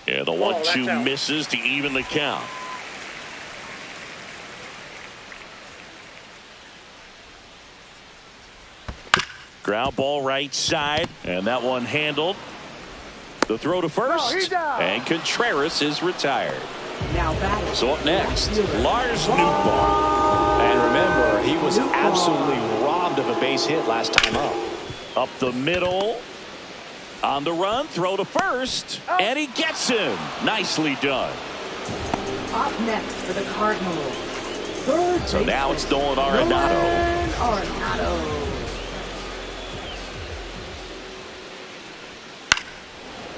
Yeah, the 1-2 misses to even the count. Ground ball right side, and that one handled. The throw to first, and Contreras is retired. So up next, Lars Nootbaar. And remember, he was absolutely robbed of a base hit last time up. Up the middle. On the run, throw to first, and he gets him. Nicely done. Up next for the Cardinals. So now it's Nolan Arenado.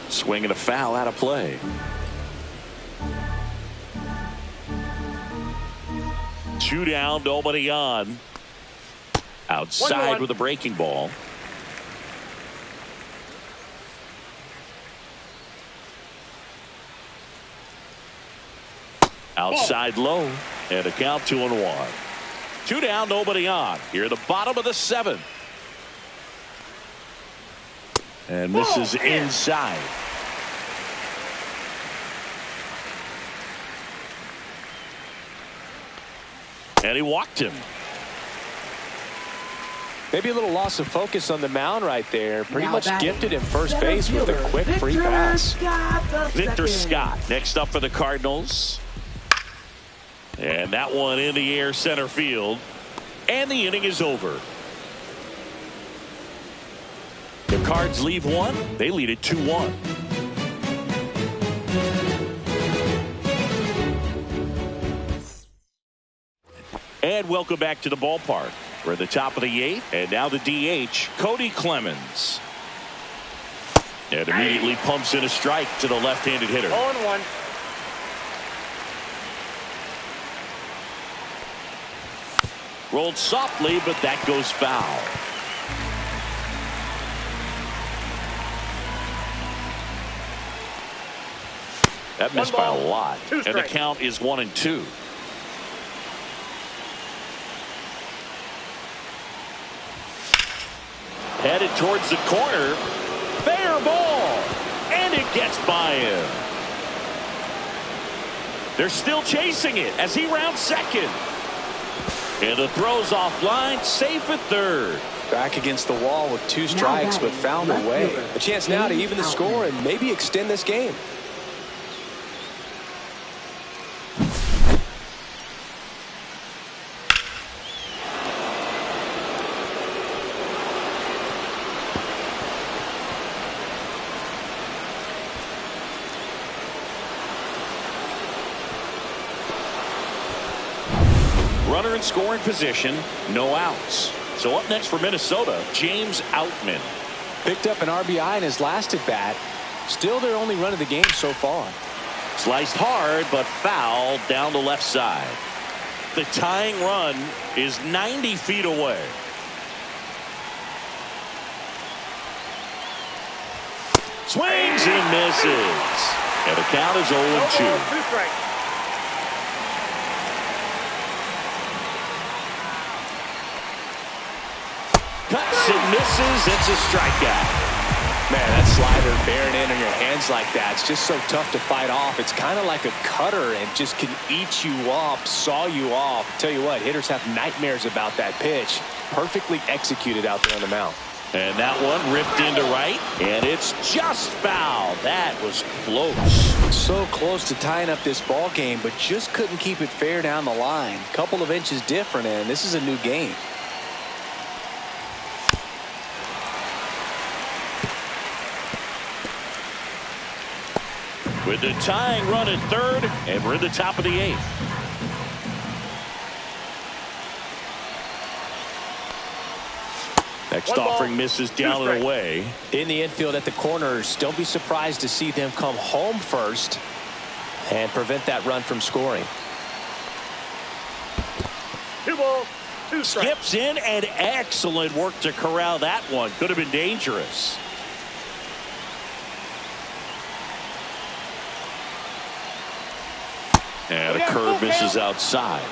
Swinging a foul out of play. 2 down, nobody on. Outside with a breaking ball. Outside low, and a count 2-1. 2 down, nobody on. Here at the bottom of the 7th. And misses inside. And he walked him. Maybe a little loss of focus on the mound right there. Pretty much gifted him first base with a quick free pass. Victor Scott next up for the Cardinals. And that one in the air center field. And the inning is over. The Cards leave one. They lead it 2-1. And welcome back to the ballpark. We're at the top of the 8th. And now the DH, Cody Clemens. And immediately pumps in a strike to the left-handed hitter. 0-1. Rolled softly, but that goes foul. That missed by a lot. And the count is 1-2. Headed towards the corner. Fair ball. And it gets by him. They're still chasing it as he rounds second. And the throw's offline, safe at third. Back against the wall with 2 strikes, but found a way. A chance now to even the score and maybe extend this game. Runner in scoring position, no outs. So up next for Minnesota, James Outman. Picked up an RBI in his last at bat. Still their only run of the game so far. Sliced hard, but fouled down the left side. The tying run is 90 feet away. Swings and misses. And the count is 0-2. Cuts and misses. It's a strikeout. Man, that slider bearing in on your hands like that, it's just so tough to fight off. It's kind of like a cutter and just can eat you up, saw you off. Tell you what, hitters have nightmares about that pitch. Perfectly executed out there on the mound. And that one ripped into right, and it's just foul. That was close. So close to tying up this ball game, but just couldn't keep it fair down the line. Couple of inches different, and this is a new game. With the tying run at third, and we're at the top of the 8th. Next offering misses down and away. In the infield at the corners, don't be surprised to see them come home first and prevent that run from scoring. 2 balls, 2 strikes. Skips in, and excellent work to corral that one. Could have been dangerous. And a curve misses outside.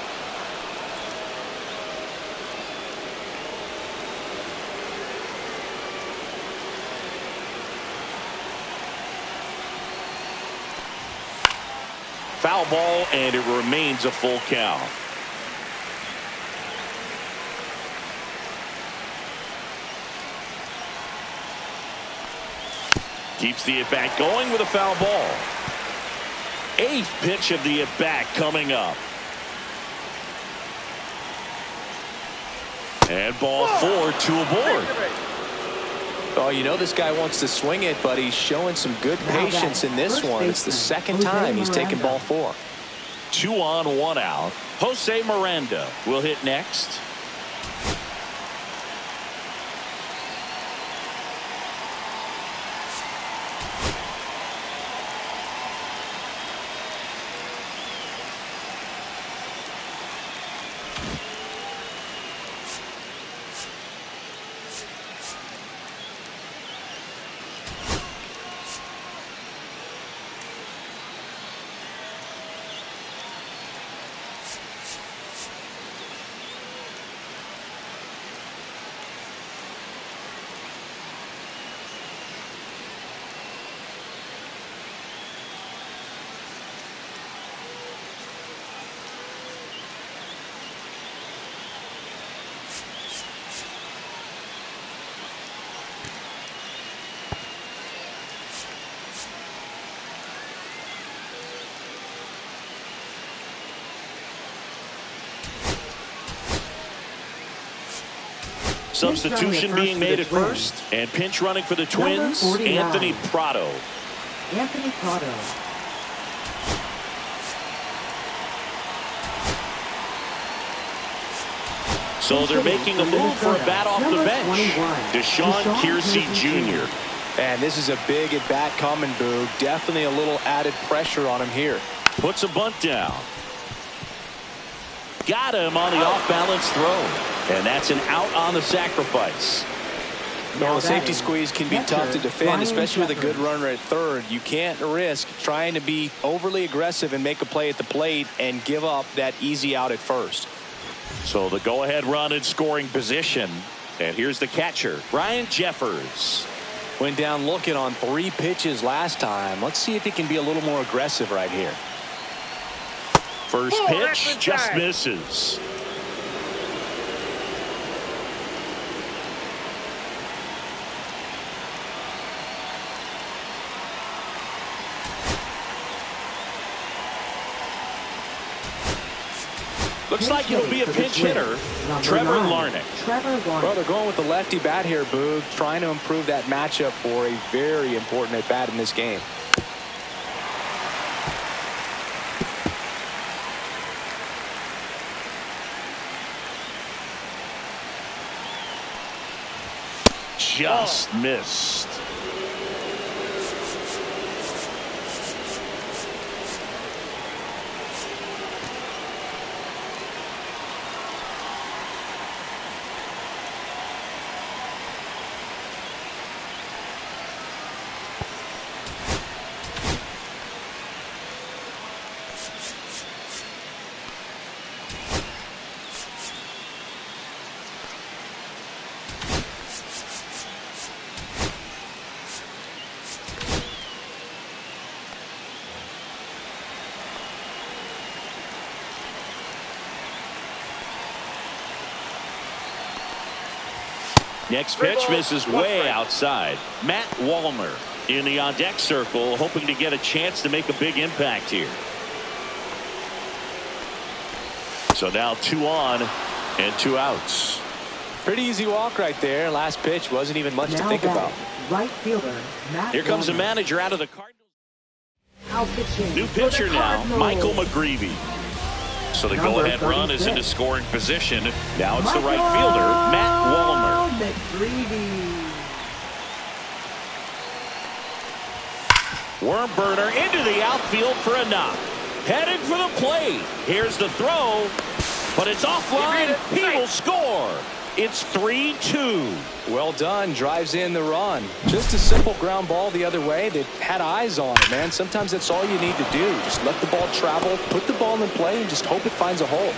foul ball, and it remains a full count. Keeps the at-bat going with a foul ball. 8th pitch of the at-bat coming up. And ball 4, 2 aboard. Oh, you know this guy wants to swing it, but he's showing some good patience in this one. It's the second time he's taken ball 4. 2 on, 1 out. Jose Miranda will hit next. Substitution being made at first, and pinch running for the Twins, Anthony Prado. Anthony Prado. So they're making a move for a bat off the bench. Deshaun Kiersey Jr. And this is a big at-bat coming, Boog. Definitely a little added pressure on him here. Puts a bunt down. Got him on the off-balance throw. And that's an out on the sacrifice. No, the safety squeeze can be tough to defend, especially with a good runner at third. You can't risk trying to be overly aggressive and make a play at the plate and give up that easy out at first. So the go-ahead run in scoring position. And here's the catcher, Ryan Jeffers. Went down looking on 3 pitches last time. Let's see if he can be a little more aggressive right here. First pitch just misses. Looks like it'll be a pinch hitter, Trevor Larnach. Well, they're going with the lefty bat here, Boog, trying to improve that matchup for a very important at bat in this game. Just missed. Next pitch misses way outside. Matt Wallner in the on-deck circle, hoping to get a chance to make a big impact here. So now 2 on and 2 outs. Pretty easy walk right there. Last pitch wasn't even much to think about. Right fielder, Matt Here comes the Wallner. manager out of the Cardinals. New pitcher now, Michael McGreevy. So the go-ahead run is into scoring position. Now it's the right fielder, Matt Wallner. Worm burner into the outfield for a knock. Headed for the plate. Here's the throw, but it's offline. He will score. It's 3-2. Well done. Drives in the run. Just a simple ground ball the other way that had eyes on it, man. Sometimes that's all you need to do. Just let the ball travel, put the ball in play, and just hope it finds a hole.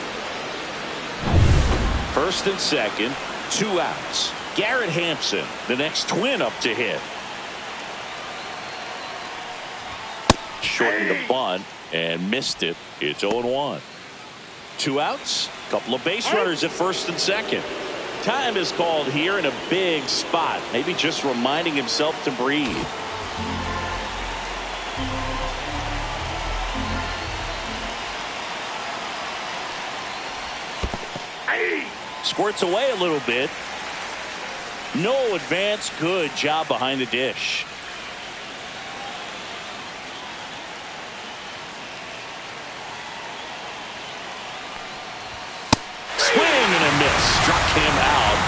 First and second, 2 outs. Garrett Hampson, the next Twin up to hit. Shorten the bunt. And missed it. It's 0-1. 2 outs. Couple of base runners at first and second. Time is called here in a big spot. Maybe just reminding himself to breathe. Squirts away a little bit. No advance. Good job behind the dish. Swing and a miss. Struck him out.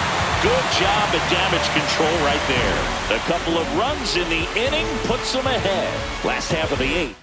Good job at damage control right there. A couple of runs in the inning puts them ahead. Last half of the 8th.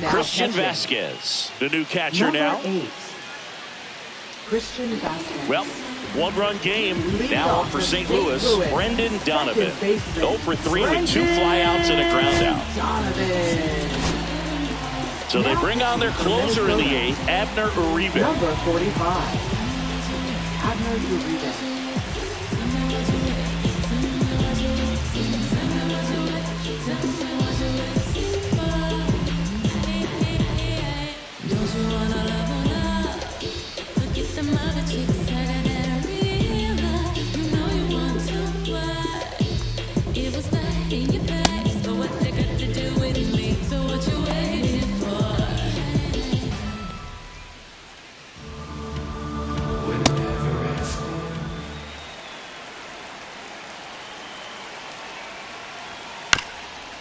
Christian Vasquez, the new catcher now. 8. Christian Vasquez. Well, 1-run game now up for St. Louis. Brendan Donovan. 0 for 3 with 2 flyouts and a ground out. So they bring on their closer in the 8th, Abner Uribe. Number 45. Abner Uribe.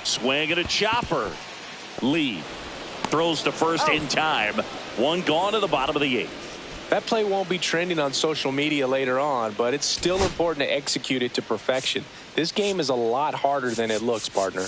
Swing and a chopper. Lee throws to first in time. 1 gone to the bottom of the 8th. That play won't be trending on social media later on, but it's still important to execute it to perfection. This game is a lot harder than it looks, partner.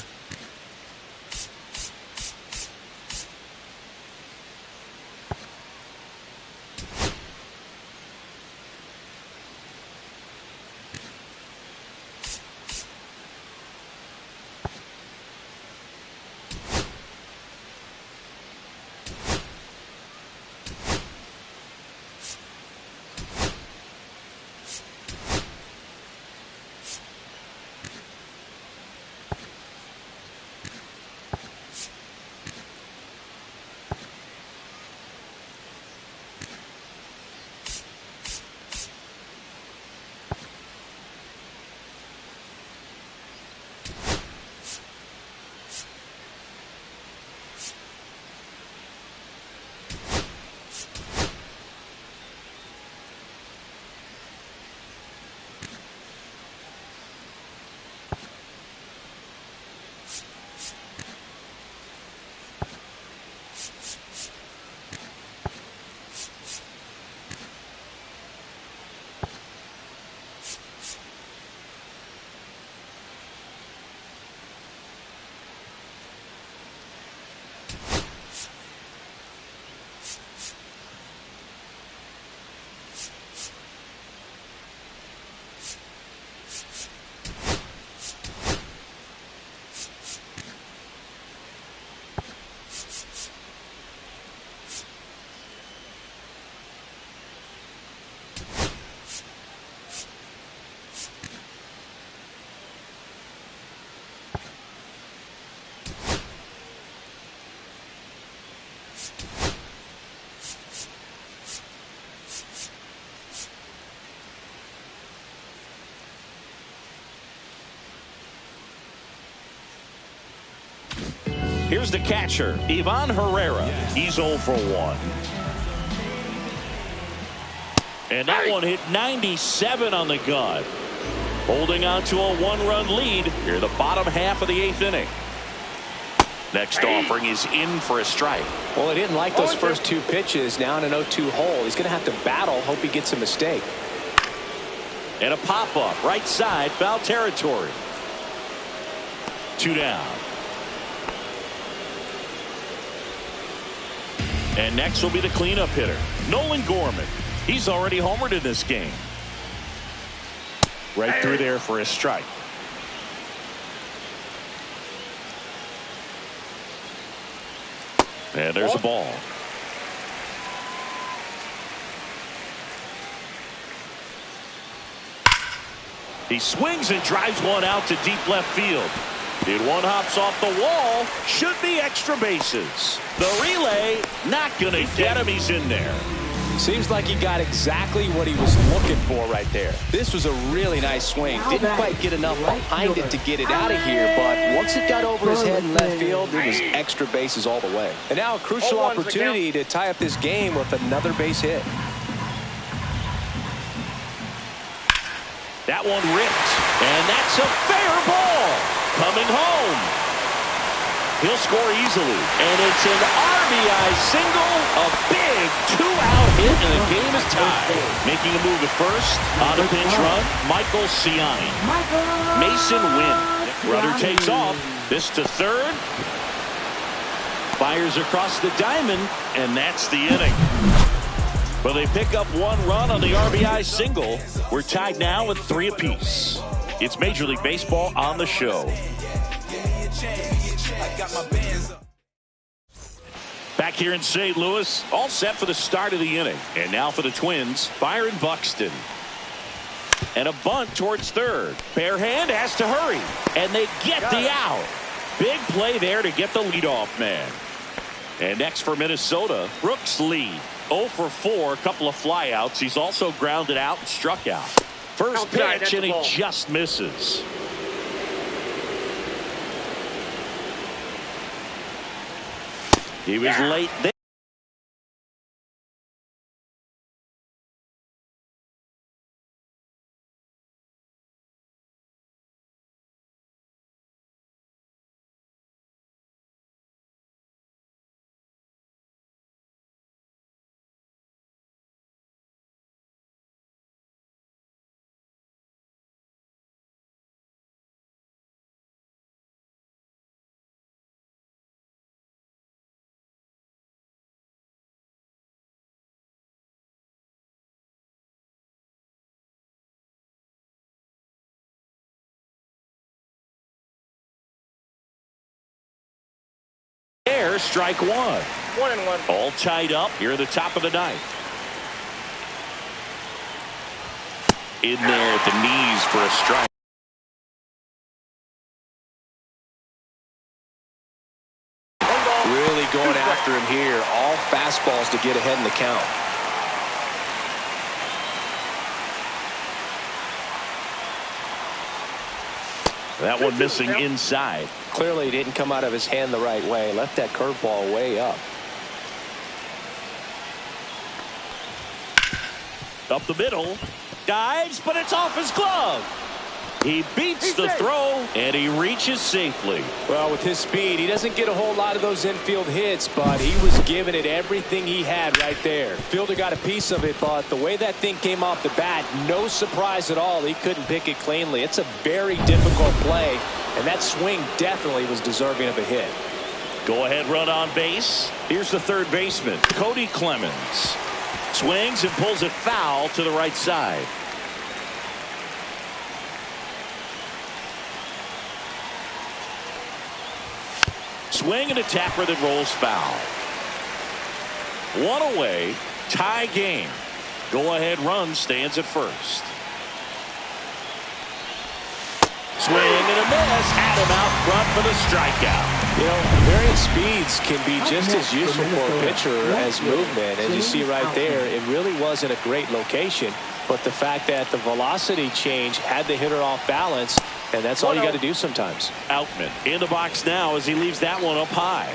Here's the catcher, Ivan Herrera. He's 0 for 1. And that one hit 97 on the gun. Holding on to a 1-run lead here in the bottom half of the 8th inning. Next offering is in for a strike. Well, he didn't like those first 2 pitches. Now in an 0-2 hole. He's going to have to battle. Hope he gets a mistake. And a pop-up right side, foul territory. 2 down. And next will be the cleanup hitter, Nolan Gorman. He's already homered in this game. Right through there for a strike. And there's a ball. He swings and drives one out to deep left field. If one hops off the wall, should be extra bases. The relay, not going to get him. He's in there. Seems like he got exactly what he was looking for right there. This was a really nice swing. Didn't quite get enough behind it to get it out of here, but once it got over his head in left field, it was extra bases all the way. And now a crucial opportunity to tie up this game with another base hit. That one ripped, and that's a fair ball. Coming home. He'll score easily, and it's an RBI single, a big 2-out hit, and the game is tied. Making a move at first on a pinch run, Michael Ciani. Mason Wynn. Runner takes off. This to third. Fires across the diamond, and that's the inning. Well, they pick up 1 run on the RBI single. We're tied now with 3 apiece. It's Major League Baseball on the show. Back here in St. Louis, all set for the start of the inning. And now for the Twins, Byron Buxton. And a bunt towards third. Bare hand has to hurry. And they get the out. Big play there to get the leadoff man. And next for Minnesota, Brooks Lee. 0 for 4, a couple of flyouts. He's also grounded out and struck out. First pitch, and he just misses. He was late there. Strike 1. 1-1. All tied up here at the top of the 9th. In there at the knees for a strike. Really going after him here. All fastballs to get ahead in the count. That one missing inside. Clearly didn't come out of his hand the right way. Left that curveball way up. Up the middle. Dives, but it's off his glove. He beats the throw, and he reaches safely. Well, with his speed, he doesn't get a whole lot of those infield hits, but he was giving it everything he had right there. Fielder got a piece of it, but the way that thing came off the bat, no surprise at all. He couldn't pick it cleanly. It's a very difficult play, and that swing definitely was deserving of a hit. Go ahead run on base. Here's the third baseman, Cody Clemens. Swings and pulls it foul to the right side. Swing and a tapper that rolls foul. One away, tie game. Go ahead run stands at first. Swing and a miss. Had him out front for the strikeout. You know, varying speeds can be just as useful for a pitcher as movement. As you see right there, it really wasn't a great location, but the fact that the velocity change had the hitter off balance, And that's all you got to do sometimes. Outman in the box now as he leaves that one up high.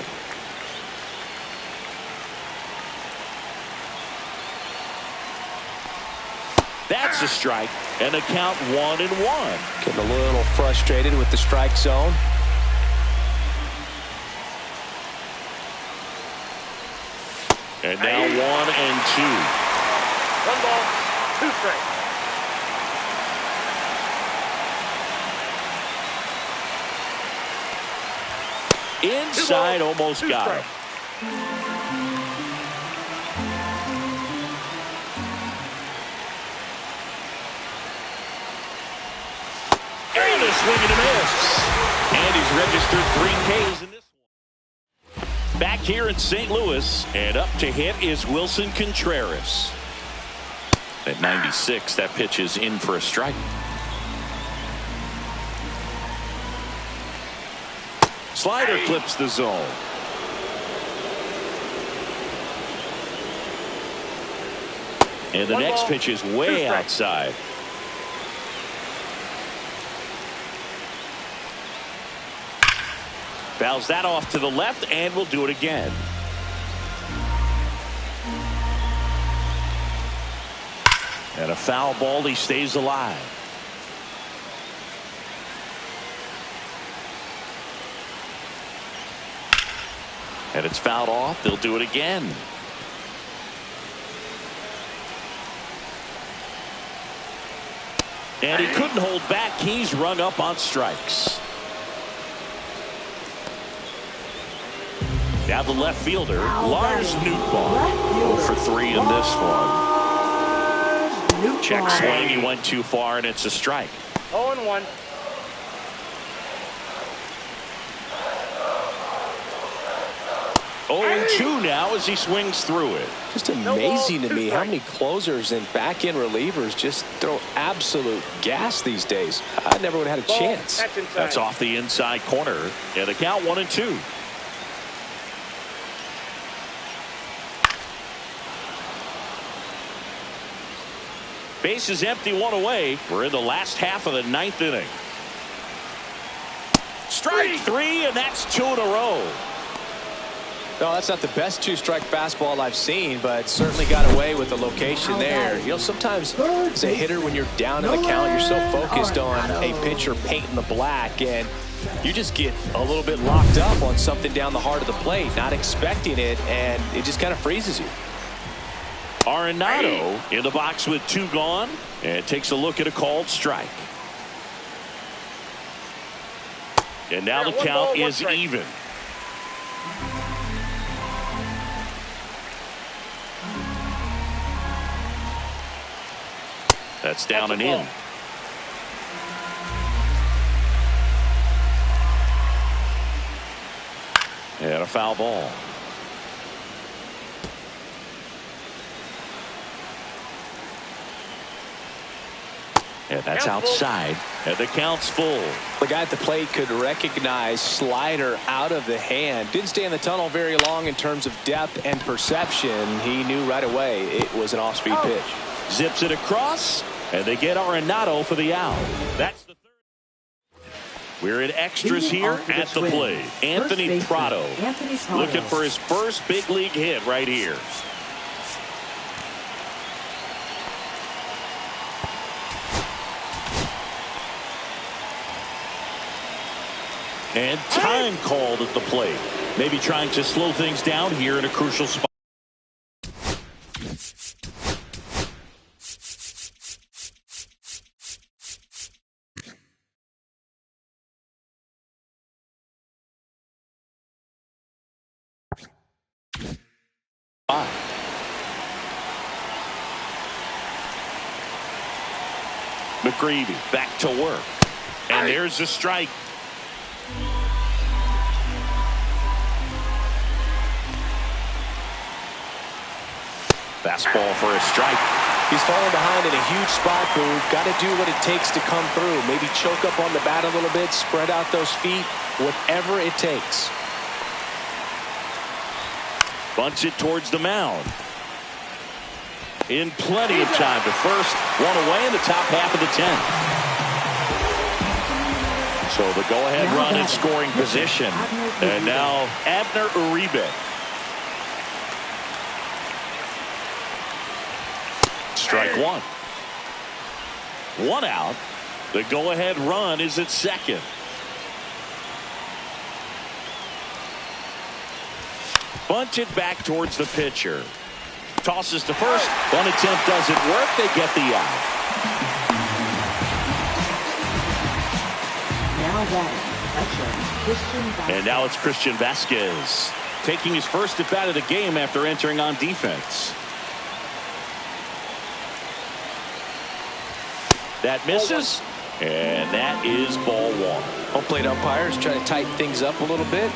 That's a strike, and the count 1-1. Getting a little frustrated with the strike zone. And now 1-2. 1 ball, 2 strikes. Inside, almost got him. And a swing and a miss. And he's registered 3 Ks in this one. Back here in St. Louis, and up to hit is Wilson Contreras. At 96, that pitch is in for a strike. Slider clips the zone. And the next pitch is way outside. Fouls that off to the left, and will do it again. And a foul ball, he stays alive. And it's fouled off. They'll do it again. And he couldn't hold back. He's rung up on strikes. Now the left fielder, Lars Nootbaar, 0 for 3 in this one. Check swing. He went too far, and it's a strike. 0-1. 0-2 now as he swings through it. Just amazing to me how many closers and back-end relievers just throw absolute gas these days. I never would have had a chance. That's off the inside corner. And the count 1-2. Base is empty, 1 away. We're in the last half of the 9th inning. Strike 3, and that's 2 in a row. No, that's not the best 2-strike fastball I've seen, but certainly got away with the location there. You know, sometimes as a hitter, when you're down in the count, you're so focused on a pitcher painting the black, and you just get a little bit locked up on something down the heart of the plate, not expecting it, and it just kind of freezes you. Arenado in the box with 2 gone, and takes a look at a called strike. And now the count is even. That's down and in. And a foul ball. And that's outside. And the count's full. The guy at the plate could recognize slider out of the hand. Didn't stay in the tunnel very long in terms of depth and perception. He knew right away it was an off-speed pitch. Zips it across, and they get Arenado for the out. That's the third. We're in extras here at the plate. Anthony Prado looking for his first big league hit right here. And time called at the plate. Maybe trying to slow things down here in a crucial spot. McGreevy back to work. And there's a strike. Fastball for a strike. He's falling behind in a huge spot, Boone. Got to do what it takes to come through. Maybe choke up on the bat a little bit, spread out those feet, whatever it takes. Bunts it towards the mound. In plenty of time to first. 1 away in the top half of the 10th. So the go-ahead run in scoring position. And now Abner Uribe. Strike one. One out. The go-ahead run is at second. Bunted back towards the pitcher. Tosses to first. One attempt doesn't work. They get the out. And now it's Christian Vasquez taking his first at bat of the game after entering on defense. That misses, and that is ball one. Home plate umpires try to tighten things up a little bit.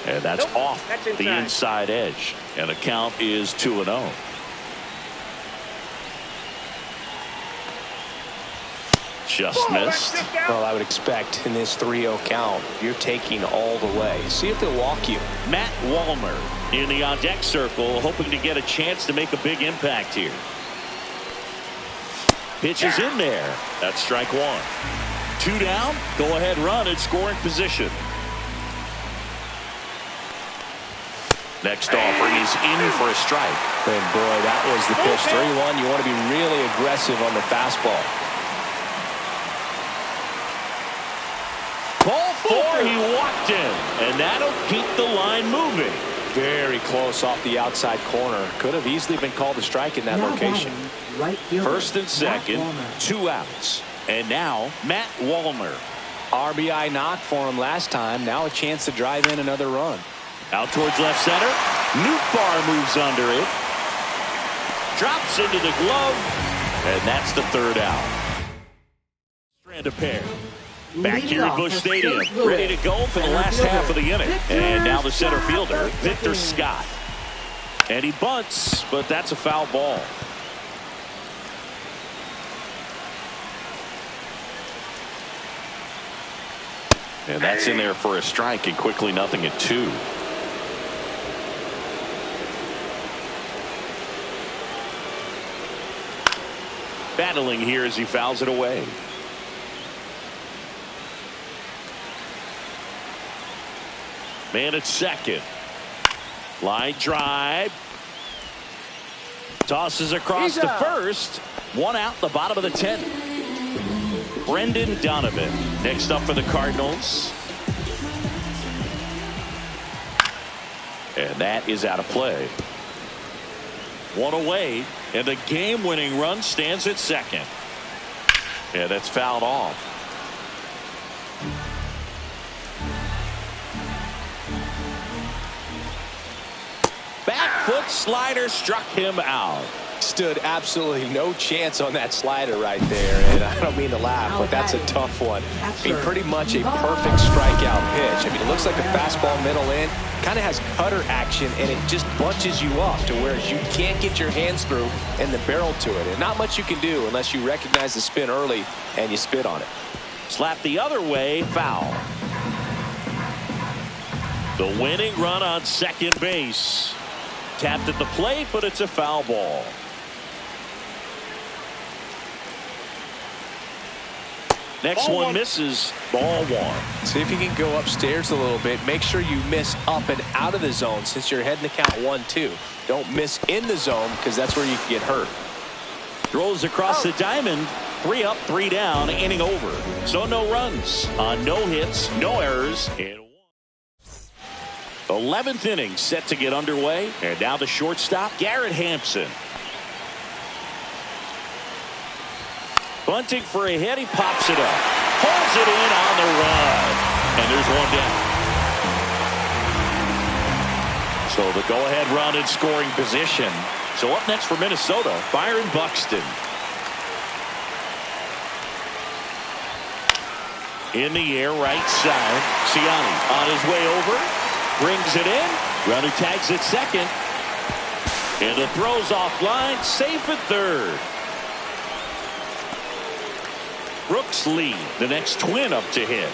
And that's off the inside edge. And the count is 2-0. Just missed. Well, I would expect in this 3-0 count, you're taking all the way. See if they'll walk you. Matt Wallner in the on-deck circle, hoping to get a chance to make a big impact here. Pitch is in there. That's strike one. 2 down. Go-ahead run in scoring position. Next offering is in for a strike. And boy, that was the pitch. 3-1. You want to be really aggressive on the fastball. Ball 4, he walked in, and that'll keep the line moving. Very close off the outside corner. Could have easily been called a strike in that location. First and second, 2 outs. And now Matt Wallner. RBI knock for him last time. Now a chance to drive in another run. Out towards left center. Nootbaar moves under it. Drops into the glove. And that's the 3rd out. Strand a pair. Back here at Busch Stadium. Ready to go for the last half of the inning. And now the center fielder, Victor Scott. And he bunts, but that's a foul ball. And that's in there for a strike, and quickly nothing at 2. Battling here as he fouls it away. Man at second. Line drive. Tosses across to first. 1 out, the bottom of the 10th. Brendan Donovan next up for the Cardinals. And that is out of play. 1 away, and the game-winning run stands at second. Yeah, that's fouled off. Back foot slider struck him out. Stood absolutely no chance on that slider right there, and I don't mean to laugh, but that's a tough one. I mean, pretty much a perfect strikeout pitch. I mean, it looks like a fastball middle in, kind of has cutter action, and it just bunches you up to where you can't get your hands through and the barrel to it. And not much you can do unless you recognize the spin early and you spit on it. Slap the other way, foul. The winning run on second base. Tapped at the plate, but it's a foul ball. Next one misses. Ball 1. See if you can go upstairs a little bit. Make sure you miss up and out of the zone since you're heading to count 1-2. Don't miss in the zone because that's where you can get hurt. Throws across the diamond. 3 up, 3 down, inning over. So no runs on no hits, no errors. And 11th inning set to get underway. And now the shortstop, Garrett Hampson. Bunting for a hit, he pops it up. Pulls it in on the run. And there's 1 down. So the go-ahead run in scoring position. So up next for Minnesota, Byron Buxton. In the air, right side. Ciani on his way over. Brings it in. Runner tags at second. And the throw's offline. Safe at third. Brooks Lee, the next twin up to hit.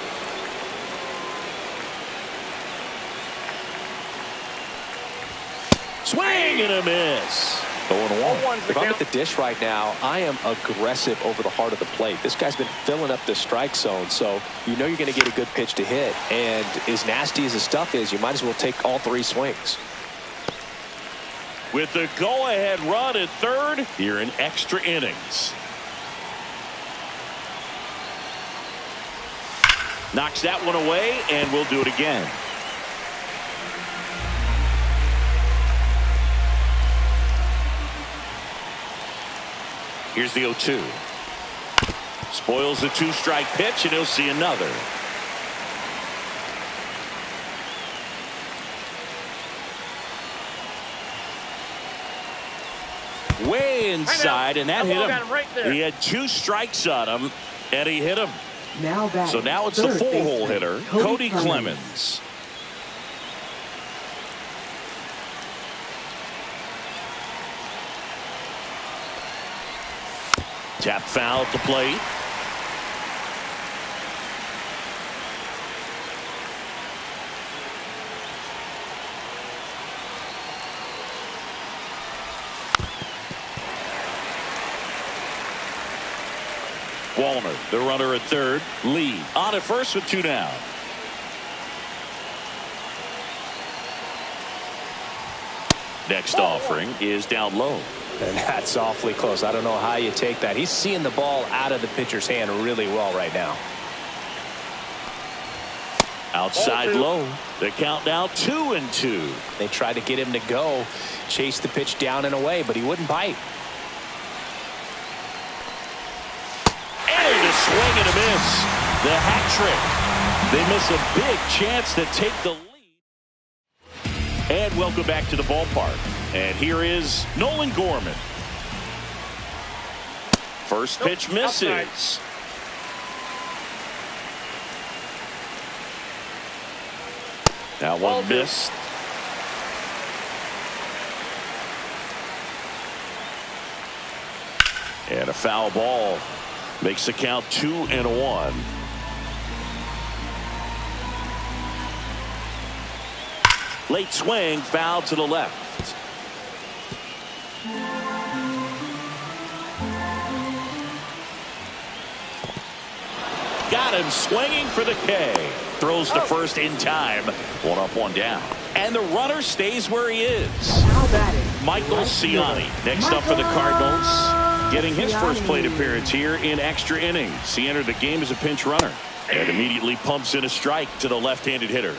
Swing and a miss. 0-1. If I'm at the dish right now, I am aggressive over the heart of the plate. This guy's been filling up the strike zone, so you know you're going to get a good pitch to hit. And as nasty as the stuff is, you might as well take all 3 swings. With the go-ahead run at third, here in extra innings. Knocks that one away, and we'll do it again. Here's the 0-2. Spoils the 2-strike pitch, and he'll see another. Way inside, and that hit him. Right there. He had 2 strikes on him, and he hit him. So now it's the 4-hole hitter, Cody Clemens. Tap foul at the plate. Wallner, the runner at third. Lee on at first with 2 down. Next offering is down low. And that's awfully close. I don't know how you take that. He's seeing the ball out of the pitcher's hand really well right now. Outside low. The count now 2-2. They tried to get him to go, chase the pitch down and away, but he wouldn't bite. And a swing and a miss. The hat trick. They miss a big chance to take the lead. And welcome back to the ballpark. And here is Nolan Gorman. First pitch misses. Outside. That one missed. And a foul ball makes the count 2-1. Late swing, foul to the left. Got him swinging for the K. Throws to first in time. 1 up, 1 down. And the runner stays where he is. Michael Ciani next up for the Cardinals. Getting his first plate appearance here in extra innings. He entered the game as a pinch runner. And immediately pumps in a strike to the left-handed hitter.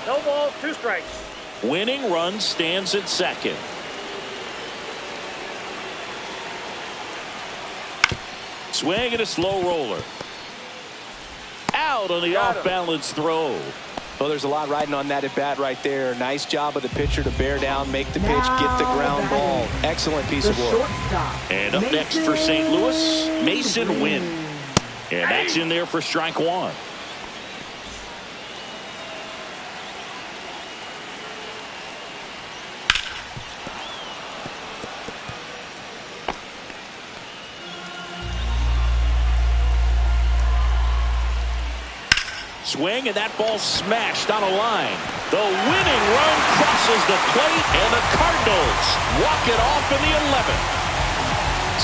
No balls, 2 strikes. Winning run stands at second. Swing and a slow roller. Out on the off-balance throw. Well, there's a lot riding on that at bat right there. Nice job of the pitcher to bear down, make the pitch, get the ground ball. Excellent piece of work. And up next for St. Louis, Mason Wynn. And that's in there for strike 1. Swing, and that ball smashed on a line. The winning run crosses the plate, and the Cardinals walk it off in the 11th.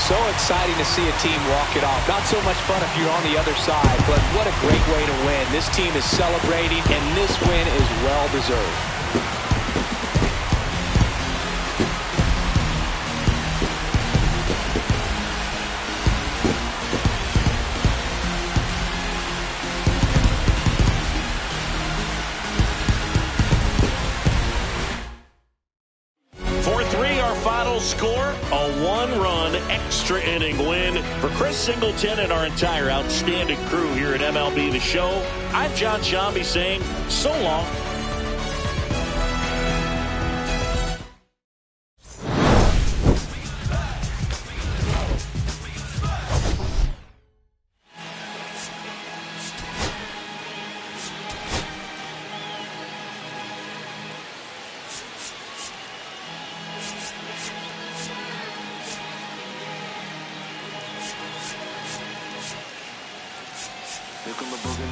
So exciting to see a team walk it off. Not so much fun if you're on the other side, but what a great way to win. This team is celebrating, and this win is well-deserved. Score, a 1-run extra inning win for Chris Singleton and our entire outstanding crew here at MLB The Show. I'm John Shambi saying so long. Here come the boogie.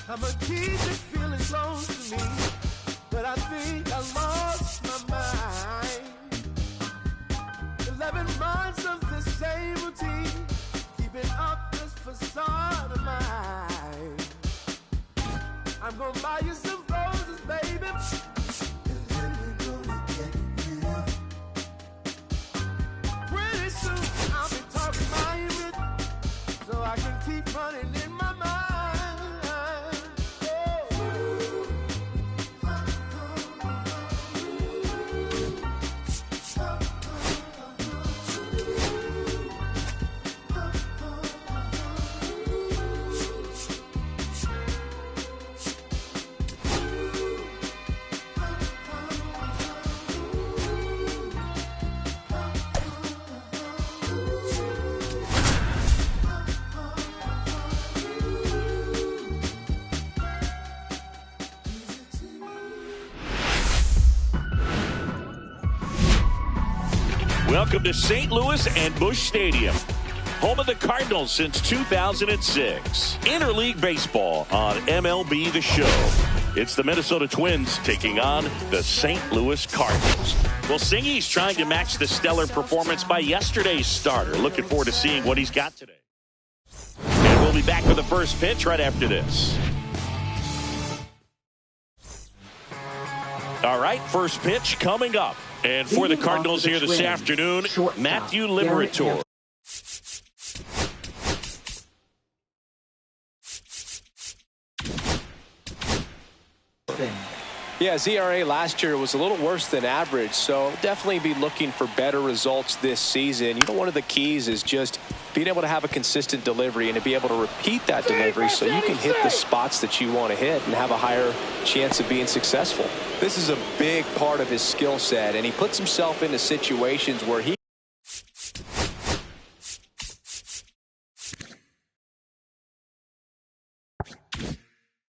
I'm a kid that feeling close to me, but I think I lost my mind. 11 months of the same routine, keeping up this facade of mine. I'm gonna buy you some roses, baby, and then we're gonna get real. Pretty soon I'll be talking my image, so I can keep running in my mind. Welcome to St. Louis and Busch Stadium, home of the Cardinals since 2006. Interleague baseball on MLB The Show. It's the Minnesota Twins taking on the St. Louis Cardinals. Well, Singy's trying to match the stellar performance by yesterday's starter. Looking forward to seeing what he's got today. And we'll be back for the first pitch right after this. All right, first pitch coming up. And for the Cardinals here this afternoon, Matthew Liberatore. Yeah, ZRA last year was a little worse than average, so definitely be looking for better results this season. You know, one of the keys is just being able to have a consistent delivery and to be able to repeat that delivery so you can hit the spots that you want to hit and have a higher chance of being successful. This is a big part of his skill set, and he puts himself into situations where he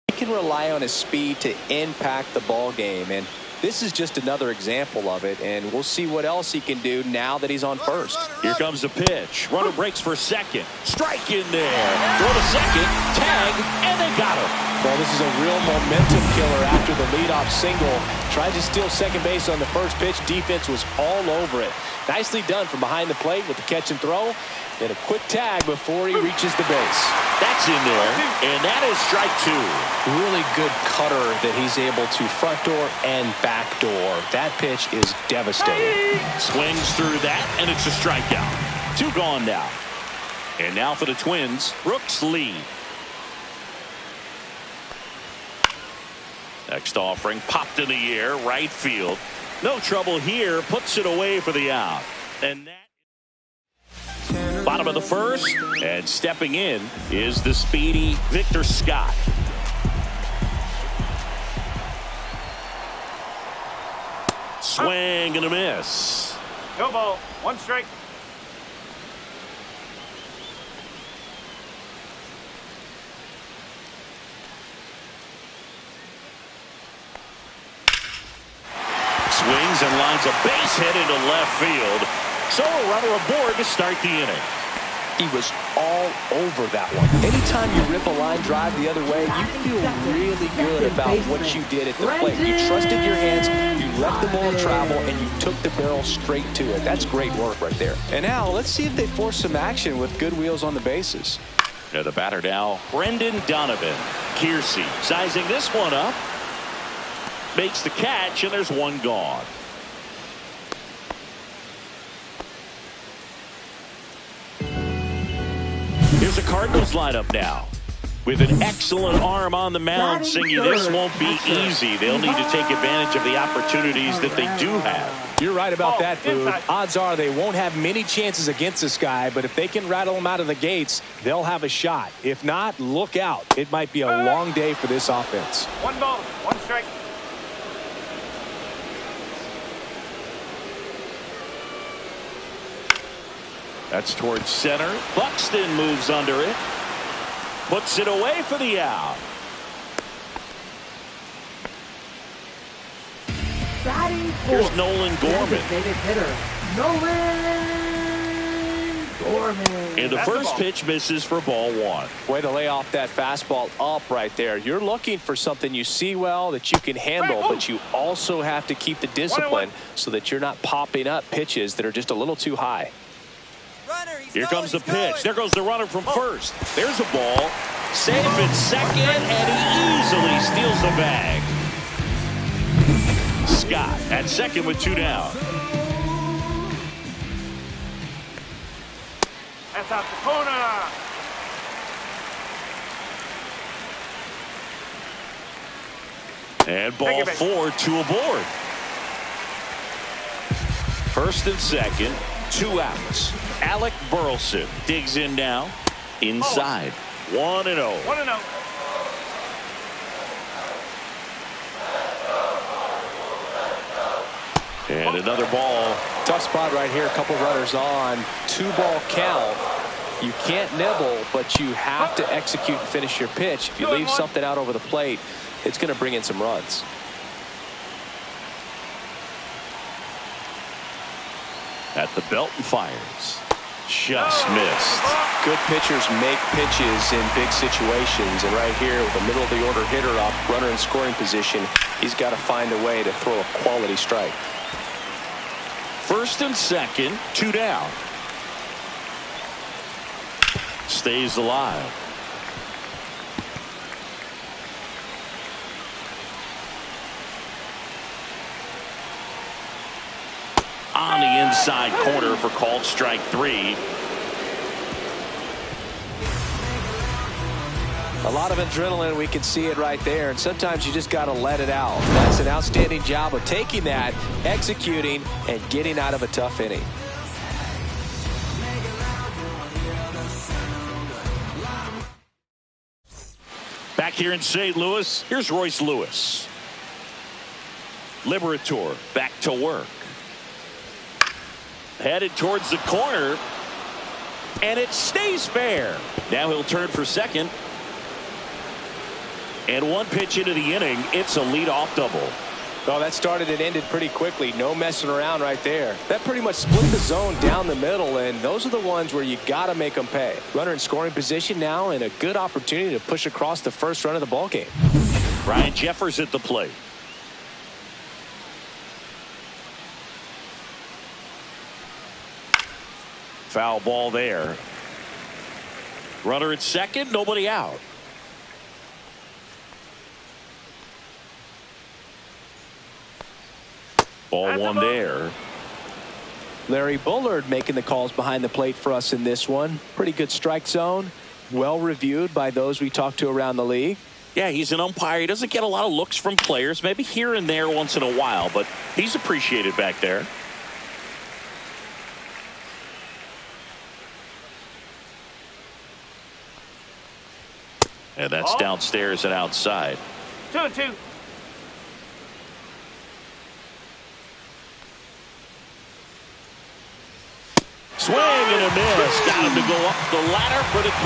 can rely on his speed to impact the ball game, and this is just another example of it, and we'll see what else he can do now that he's on first. Here comes the pitch. Runner breaks for second. Strike in there. Throw to second. Tag, and they got him. Well, this is a real momentum killer after the leadoff single. Tried to steal second base on the first pitch. Defense was all over it. Nicely done from behind the plate with the catch and throw. Then a quick tag before he reaches the base. That's in there, and that is strike two. Really good cutter that he's able to front door and back door. That pitch is devastating. Swings through that, and it's a strikeout. Two gone now. And now for the Twins, Brooks lead. Next offering popped in the air, right field. No trouble here, puts it away for the out. And that Bottom of the first, and stepping in is the speedy Victor Scott. Swing and a miss. No ball. 1 strike. Swings and lines a base hit into left field. So a runner aboard to start the inning. He was all over that one. Anytime you rip a line drive the other way, you feel really good about what you did at the plate. You trusted your hands, you let the ball travel, and you took the barrel straight to it. That's great work right there. And now let's see if they force some action with good wheels on the bases. Yeah, the batter now, Brendan Donovan. Kiersey sizing this one up. Makes the catch, and there's one gone. Here's the Cardinals lineup now. With an excellent arm on the mound, Singy, this won't be easy. They'll need to take advantage of the opportunities that they do have. You're right about that, Boog. Odds are they won't have many chances against this guy, but if they can rattle him out of the gates, they'll have a shot. If not, look out. It might be a long day for this offense. 1 ball, 1 strike. That's towards center. Buxton moves under it. Puts it away for the out. Here's Nolan Gorman. And the first pitch misses for ball 1. Way to lay off that fastball up right there. You're looking for something you see well that you can handle, but you also have to keep the discipline so that you're not popping up pitches that are just a little too high. Here comes the pitch. There goes the runner from first. There's a ball. Safe at second, and he easily steals the bag. Scott at second with 2 down. That's out the corner. And ball 4, 2 aboard. First and second, 2 outs. Alec Burleson digs in now. Inside. 1-0. 1-0. And another ball. Tough spot right here. A couple runners on. 2-ball count. You can't nibble, but you have to execute and finish your pitch. If you leave something out over the plate, it's going to bring in some runs. At the belt and fires. Just missed. Good pitchers make pitches in big situations, and right here with the middle of the order hitter up, runner in scoring position, he's got to find a way to throw a quality strike. First and second, 2 down. Stays alive. On the inside corner for called strike 3. A lot of adrenaline, we can see it right there, and sometimes you just got to let it out. That's an outstanding job of taking that, executing, and getting out of a tough inning. Back here in St. Louis, here's Royce Lewis. Liberator back to work. Headed towards the corner, and it stays fair. Now he'll turn for second. And 1 pitch into the inning, it's a leadoff double. Well, that started and ended pretty quickly. No messing around right there. That pretty much split the zone down the middle, and those are the ones where you got to make them pay. Runner in scoring position now, and a good opportunity to push across the first run of the ballgame. Ryan Jeffers at the plate. Foul ball there. Runner at second, nobody out. Ball 1 there. Larry Bullard making the calls behind the plate for us in this one. Pretty good strike zone. Well reviewed by those we talked to around the league. Yeah, he's an umpire. He doesn't get a lot of looks from players, maybe here and there once in a while, but he's appreciated back there. And that's downstairs and outside. 2-2. Swing and a miss. Got him to go up the ladder for the K.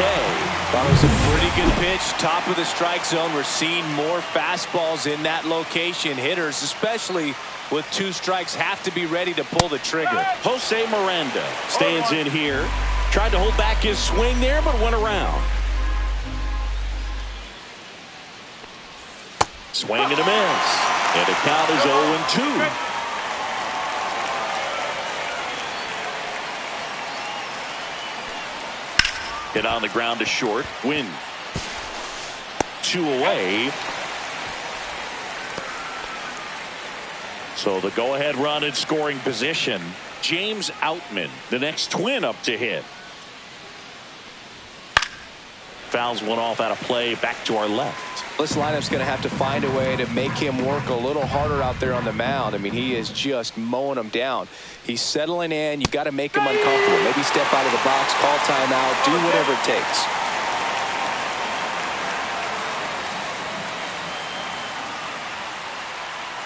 That was a pretty good pitch. Top of the strike zone. We're seeing more fastballs in that location. Hitters, especially with 2 strikes, have to be ready to pull the trigger. Jose Miranda stands in here. Tried to hold back his swing there, but went around. Swing and a miss. And the count is 0-2. Hit on the ground to short. Win. 2 away. So the go-ahead run in scoring position. James Outman, the next Twin up to hit. Fouls one off out of play. Back to our left. This lineup's going to have to find a way to make him work a little harder out there on the mound. I mean, he is just mowing them down. He's settling in. You got to make him uncomfortable. Maybe step out of the box, call timeout, do whatever it takes.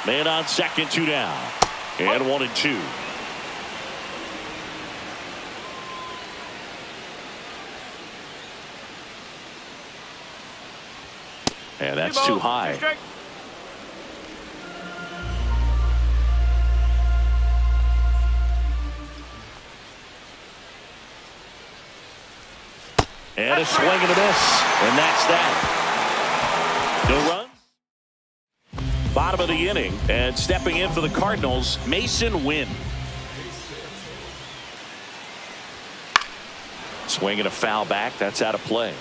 Man on second, 2 down. And 1-2. And that's too high. And a swing and a miss. And that's that. No run. Bottom of the inning. And stepping in for the Cardinals, Mason Wynn. Swing and a foul back. That's out of play.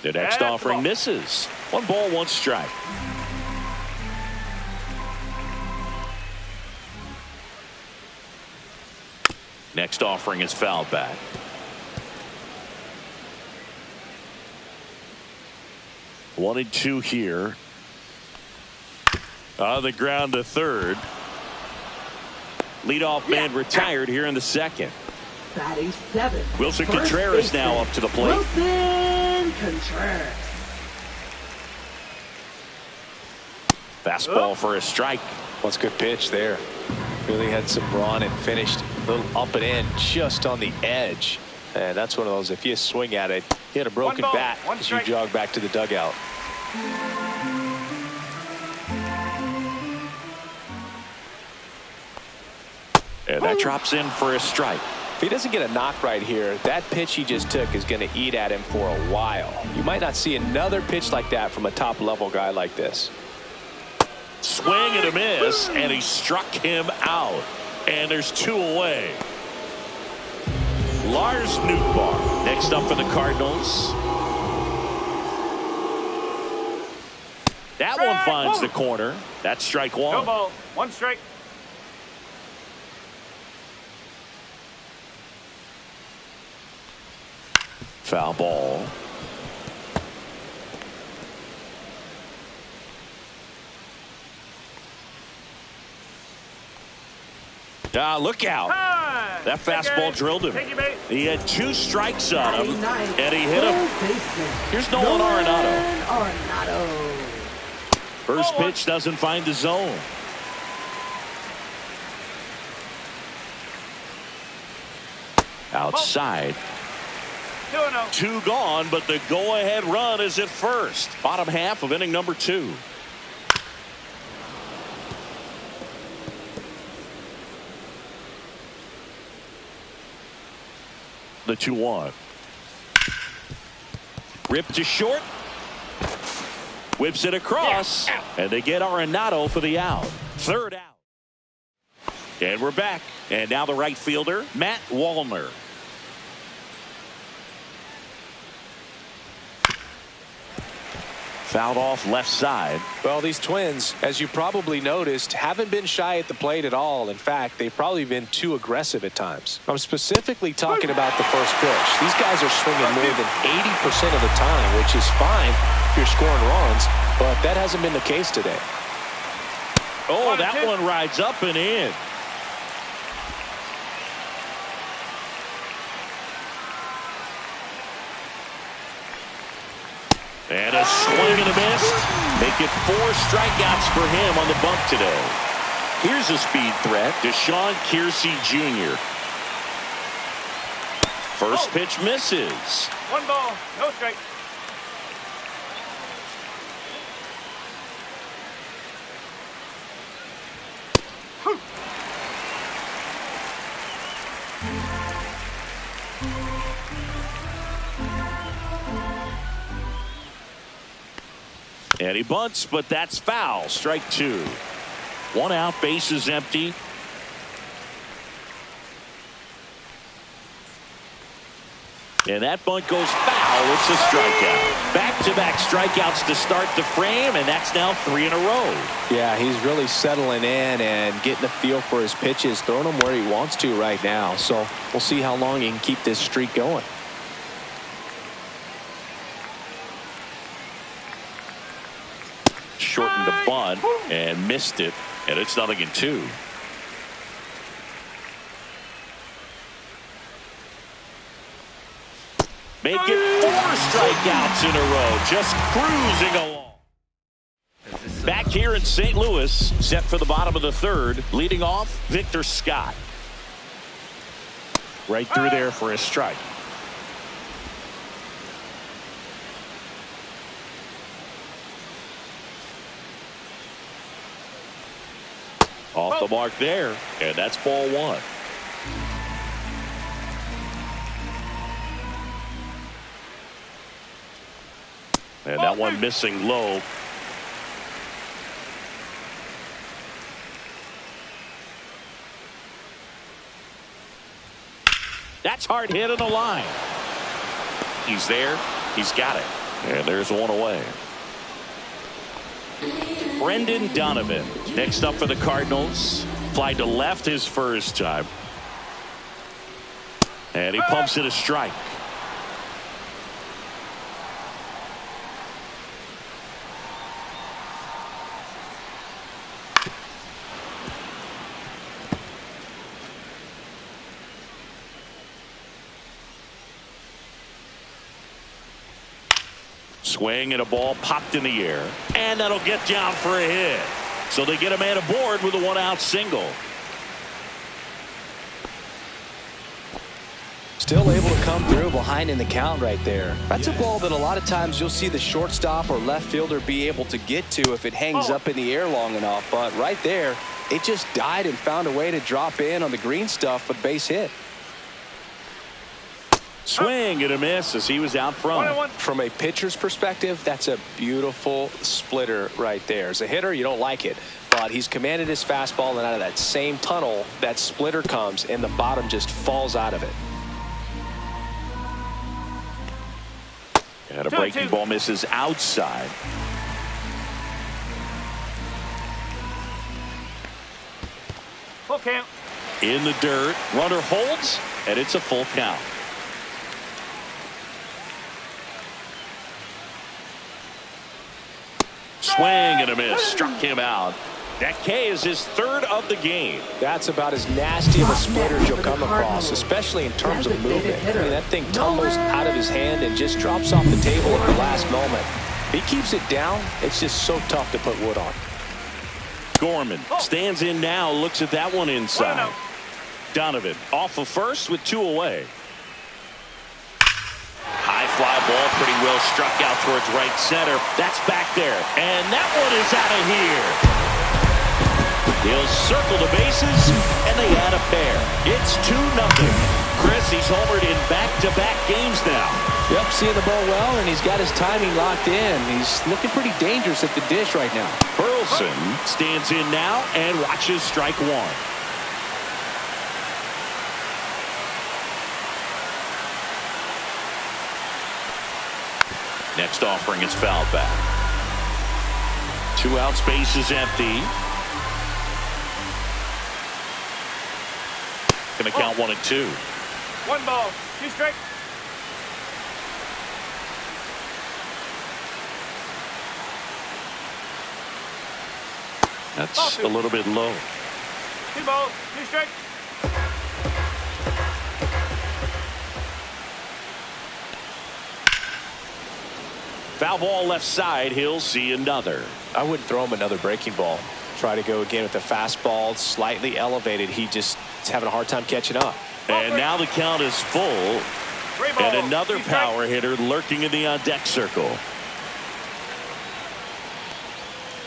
The next offering misses. 1 ball, 1 strike. Next offering is fouled back. One and 2 here. On the ground to third. Leadoff man retired here in the second. Batting 7. Wilson Contreras now up to the plate. Wilson Contreras. Fastball for a strike. What's a good pitch there. Really had some run and finished a little up and in just on the edge. And that's one of those, if you swing at it, you hit a broken bat as you jog back to the dugout. And that drops in for a strike. If he doesn't get a knock right here, that pitch he just took is going to eat at him for a while. You might not see another pitch like that from a top-level guy like this. Swing and a miss, and he struck him out. And there's 2 away. Lars Nootbaar next up for the Cardinals. That one finds the corner. That's strike 1. No ball, 1 strike. Foul ball. Look out. That fastball drilled him. He had 2 strikes on him, and he hit him. Here's Nolan Arenado. First pitch doesn't find the zone. Outside. 2 gone, but the go-ahead run is at first. Bottom half of inning number 2. The 2-1. Ripped to short. Whips it across. And they get Arenado for the out. 3rd out. And we're back. And now the right fielder, Matt Wallner. Fouled off left side. Well, these Twins, as you probably noticed, haven't been shy at the plate at all. In fact, they've probably been too aggressive at times. I'm specifically talking about the first pitch. These guys are swinging more than 80% of the time, which is fine if you're scoring runs, but that hasn't been the case today. Oh, that one rides up and in. swing and a miss. Make it 4 strikeouts for him on the bump today. Here's a speed threat, Deshaun Kiersey Jr. First pitch misses. 1 ball, no strike. And he bunts, but that's foul. Strike 2. 1 out, bases empty. And that bunt goes foul. It's a strikeout. Back-to-back strikeouts to start the frame, and that's now 3 in a row. Yeah, he's really settling in and getting a feel for his pitches, throwing them where he wants to right now. So we'll see how long he can keep this streak going. Shortened the bunt and missed it, and it's 0-2. Make it 4 strikeouts in a row, just cruising along. Back here in St. Louis, set for the bottom of the 3rd, leading off Victor Scott. Right through there for a strike. Off the mark there, and that's ball 1. And that one missing low. That's hard hit on the line. He's there. He's got it. And there's 1 away. Brendan Donovan next up for the Cardinals. Fly to left his first time. And he pumps it a strike. Swing and a ball popped in the air, and that'll get down for a hit. So they get a man aboard with a 1-out single. Still able to come through behind in the count right there. That's a ball that a lot of times you'll see the shortstop or left fielder be able to get to if it hangs up in the air long enough. But right there, it just died and found a way to drop in on the green stuff with base hit. Swing and a miss as he was out front. From a pitcher's perspective, that's a beautiful splitter right there. As a hitter, you don't like it, but he's commanded his fastball, and out of that same tunnel, that splitter comes, and the bottom just falls out of it. And a breaking ball misses outside. Full count. In the dirt, runner holds, and it's a full count. Swing and a miss. Struck him out. That K is his 3rd of the game. That's about as nasty of a splitter as you'll come across, especially in terms of movement. I mean, that thing tumbles out of his hand and just drops off the table at the last moment. He keeps it down. It's just so tough to put wood on. Gorman stands in now, looks at that one inside. Donovan off of first with 2 away. High fly ball, pretty well struck out towards right center. That's back there, and that one is out of here. He'll circle the bases, and they add a pair. It's 2-0. Chris, he's homered in back-to-back games now. Yep, seeing the ball well, and he's got his timing locked in. He's looking pretty dangerous at the dish right now. Burleson stands in now and watches strike 1. Next offering is fouled back. 2 outs, base is empty. Gonna count 1 and 2. 1 ball, 2 strikes. That's a little bit low. 2 balls, 2 strikes. Foul ball left side. He'll see another. I wouldn't throw him another breaking ball. Try to go again with the fastball slightly elevated. He just is having a hard time catching up. And now the count is full. And another power hitter lurking in the on-deck circle.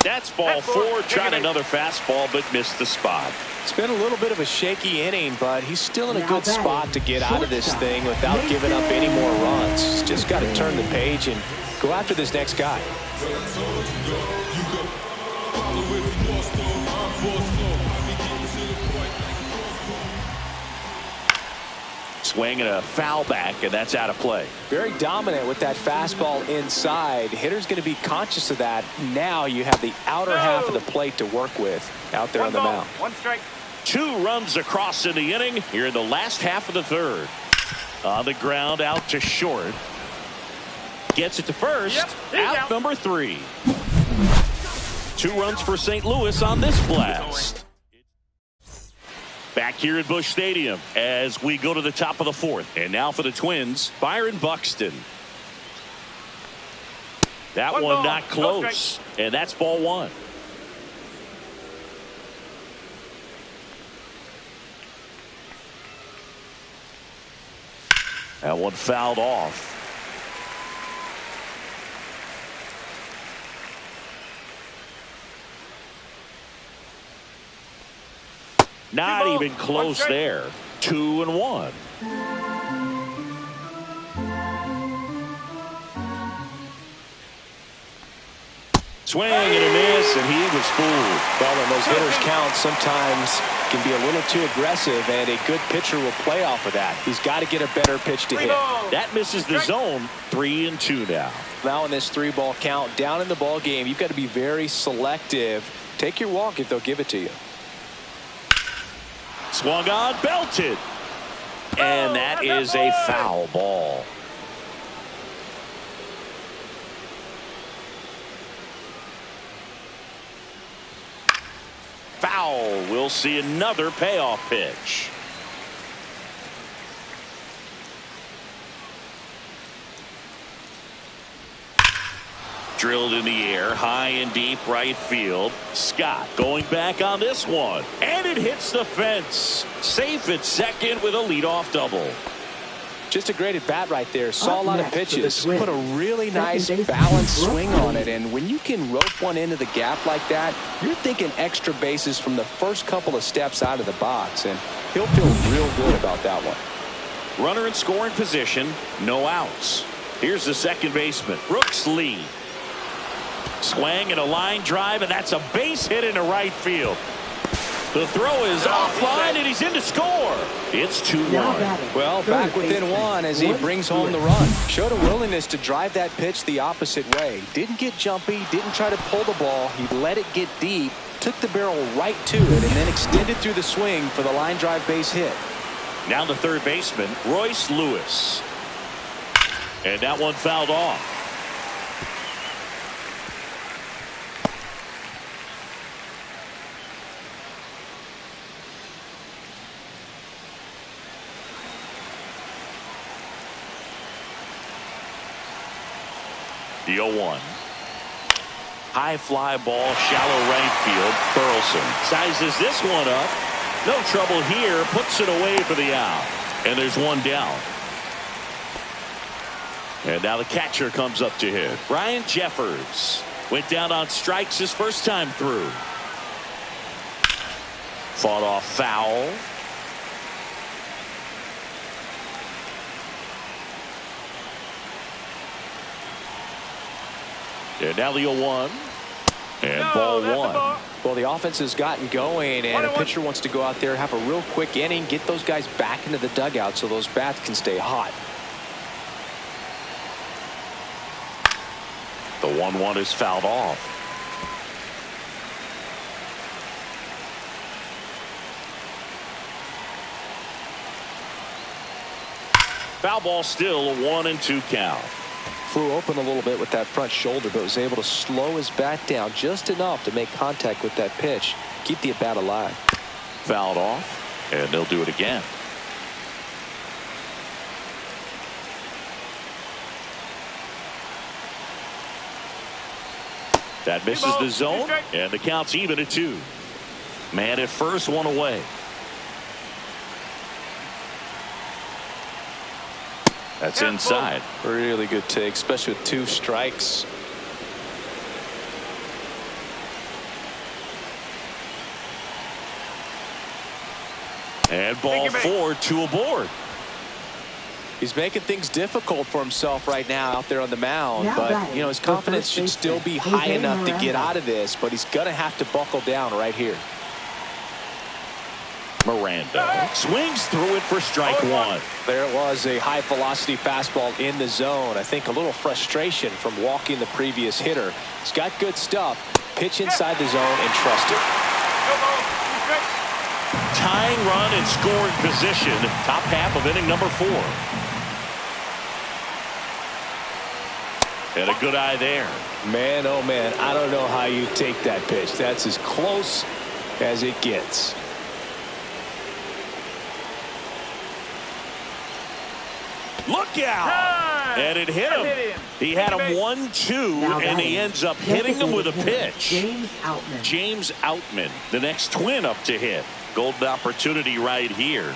That's ball 4. Trying another fastball, but missed the spot. It's been a little bit of a shaky inning, but he's still in a good spot to get out of this thing without giving up any more runs. He's just got to turn the page and go after this next guy. Swing and a foul back, and that's out of play. Very dominant with that fastball inside. Hitter's going to be conscious of that. Now you have the outer half of the plate to work with out there on the mound. 1 strike. 2 runs across in the inning here in the last half of the third. On the ground, out to short. Gets it to first. Out number 3. 2 runs for St. Louis on this blast. Back here at Busch Stadium as we go to the top of the 4th. And now for the Twins, Byron Buxton. That one not close. And that's ball 1. That one fouled off. Not even close there. 2-1. Swing and a miss, and he was fooled. Well, when those hitters count, sometimes can be a little too aggressive, and a good pitcher will play off of that. He's got to get a better pitch to hit. That misses the zone. 3-2 now. Now in this 3-ball count, down in the ball game, you've got to be very selective. Take your walk if they'll give it to you. Swung on, belted. And that is a foul ball. Foul. We'll see another payoff pitch. Drilled in the air, high and deep right field. Scott going back on this one. And it hits the fence. Safe at second with a leadoff double. Just a great at bat right there. Saw a lot of pitches. Put a really nice balanced swing on it. And when you can rope one into the gap like that, you're thinking extra bases from the first couple of steps out of the box. And he'll feel real good about that one. Runner in scoring position. No outs. Here's the second baseman, Brooks Lee. Swing and a line drive, and that's a base hit into right field. The throw is offline, and he's in to score. It's 2-1. Well, back within 1 as he brings home the run. Showed a willingness to drive that pitch the opposite way. Didn't get jumpy, didn't try to pull the ball. He let it get deep, took the barrel right to it, and then extended through the swing for the line drive base hit. Now the third baseman, Royce Lewis. And that one fouled off. The 0-1. High fly ball, shallow right field. Burleson sizes this one up. No trouble here. Puts it away for the out. And there's one down. And now the catcher comes up to hit. Ryan Jeffers went down on strikes his first time through. Fought off foul. And now the 0-1. And ball 1. Well, the offense has gotten going, and a pitcher wants to go out there, have a real quick inning, get those guys back into the dugout so those bats can stay hot. The 1-1 is fouled off. Foul ball still a 1-2 count. Flew open a little bit with that front shoulder, but was able to slow his bat down just enough to make contact with that pitch. Keep the at-bat alive. Fouled off, and they'll do it again. That misses the zone, and the count's even at 2. Man at first, one away. That's inside. Really good take, especially with 2 strikes. And ball 4, 2 aboard. He's making things difficult for himself right now out there on the mound. But, you know, his confidence should still be high enough to get out of this. But he's going to have to buckle down right here. Miranda swings through it for strike 1. There it was, a high-velocity fastball in the zone. I think a little frustration from walking the previous hitter. He's got good stuff. Pitch inside the zone and trust it. Tying run in scoring position. Top half of inning number 4. And a good eye there. Man, oh man, I don't know how you take that pitch. That's as close as it gets. Look out! And it hit him. He had him 1-2, and he ends up hitting him with a pitch. James Outman, the next twin up to hit. Golden opportunity right here.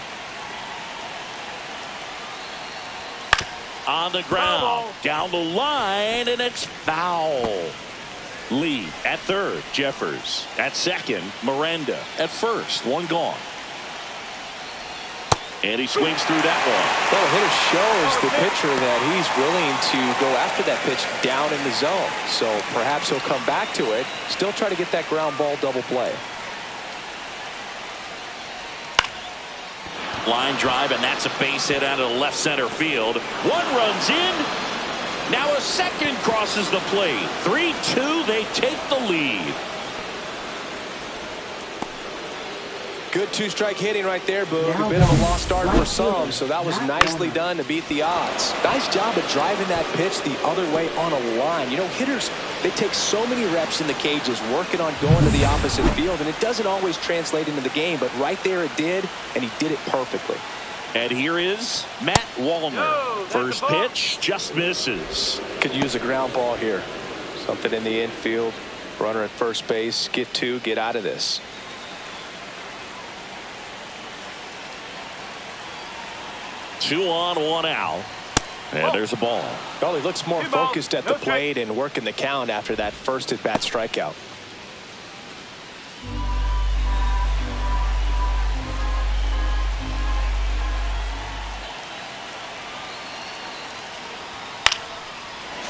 On the ground, down the line, and it's foul. Lee at third, Jeffers at second, Miranda at first, 1 gone. And he swings through that one. Well, the hitter shows the pitcher that he's willing to go after that pitch down in the zone. So perhaps he'll come back to it, still try to get that ground ball double play. Line drive, and that's a base hit out of the left center field. 1 runs in. Now a second crosses the plate. 3-2, they take the lead. Good 2-strike hitting right there, Boog. A bit of a lost start for some, so that was nicely done to beat the odds. Nice job of driving that pitch the other way on a line. You know, hitters, they take so many reps in the cages working on going to the opposite field, and it doesn't always translate into the game, but right there it did, and he did it perfectly. And here is Matt Wallner. First pitch just misses. Could use a ground ball here. Something in the infield. Runner at first base. Get 2, get out of this. Two on, 1 out. And there's a ball. Well, he looks more focused at the plate and working the count after that first at-bat strikeout.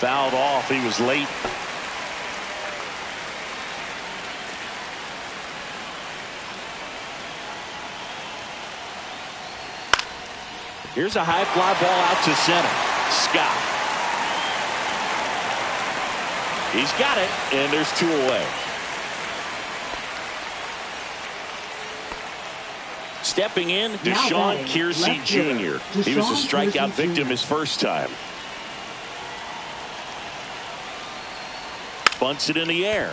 Fouled off. He was late. Here's a high fly ball out to center. Scott. He's got it, and there's 2 away. Stepping in, Deshaun Kiersey Jr. He was a strikeout victim his first time. Bunts it in the air.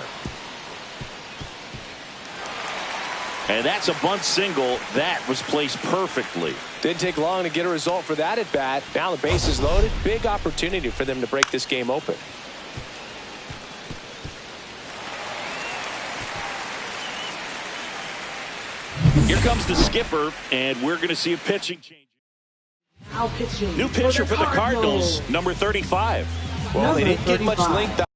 And that's a bunt single. That was placed perfectly. Didn't take long to get a result for that at bat. Now the base is loaded. Big opportunity for them to break this game open. Here comes the skipper, and we're going to see a pitching change. New pitcher for the Cardinals, number 35. Well, they didn't get much length out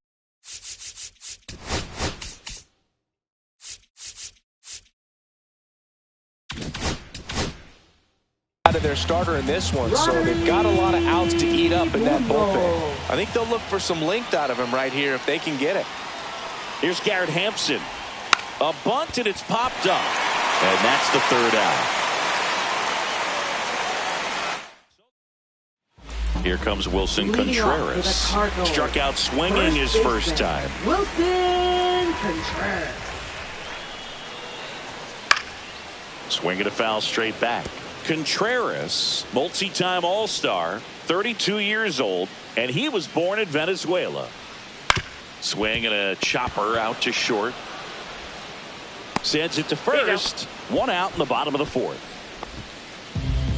of their starter in this one, so they've got a lot of outs to eat up in that bullpen. I think they'll look for some length out of him right here if they can get it. Here's Garrett Hampson. A bunt, and it's popped up. And that's the 3rd out. Here comes Wilson Contreras. Struck out swinging his first time. Wilson Contreras. Swinging a foul straight back. Contreras, multi-time All-Star, 32 years old, and he was born in Venezuela. Swing and a chopper out to short. Sends it to first. 1 out in the bottom of the 4th.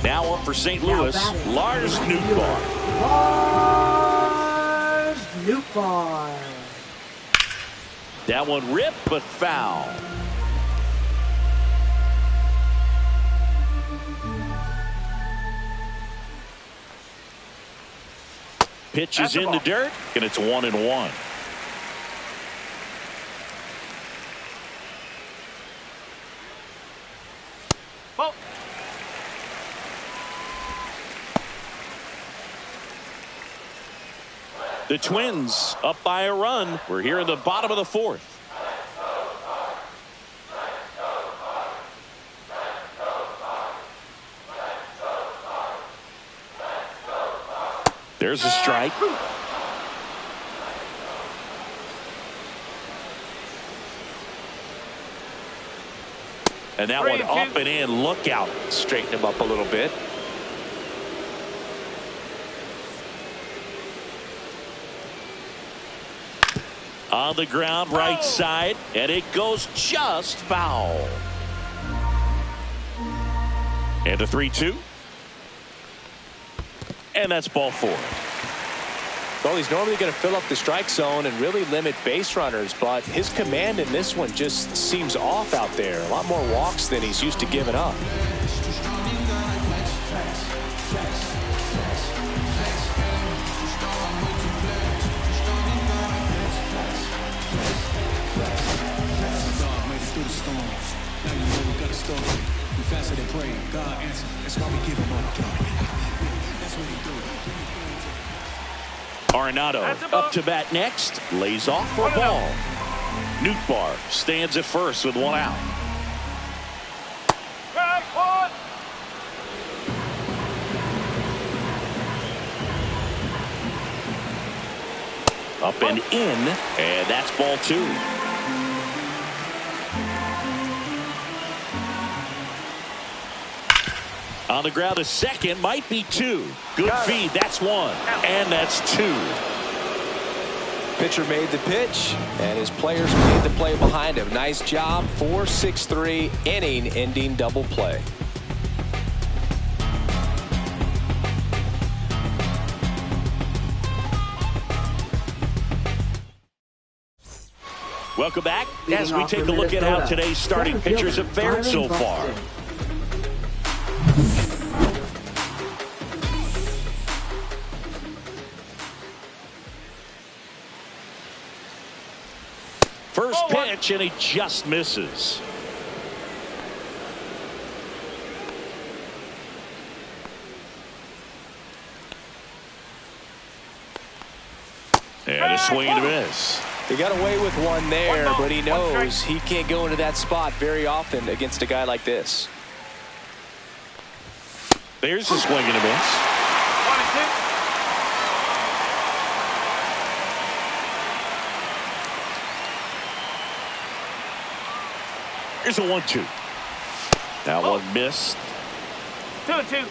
Now up for St. Louis, Lars Nootbaar. Lars Nootbaar. That one ripped, but foul. Pitch is in the dirt, and it's 1-1. Ball. The Twins up by a run. We're here in the bottom of the fourth. There's a strike. And that one up and in. Look out. Straighten him up a little bit. On the ground, right side, and it goes just foul. And a 3-2. And that's ball 4. Well, he's normally going to fill up the strike zone and really limit base runners, but his command in this one just seems off out there. A lot more walks than he's used to giving up. Faster than pray, God answer. That's why we give him all the glory. That's what he do. Arenado up to bat next. Lays off for a ball. Nootbaar stands at first with one out. Up and in, and that's ball 2. On the ground, a second, might be 2. Good feed, that's 1, and that's 2. Pitcher made the pitch, and his players made the play behind him. Nice job. 4-6-3 inning-ending double play. Welcome back as we take a look at how today's starting pitchers have fared so far. First pitch, and he just misses. And a swing and a miss. He got away with one there, but he knows he can't go into that spot very often against a guy like this. There's a swing and a miss. 1-2. Here's a 1-2. That one missed. 2-2.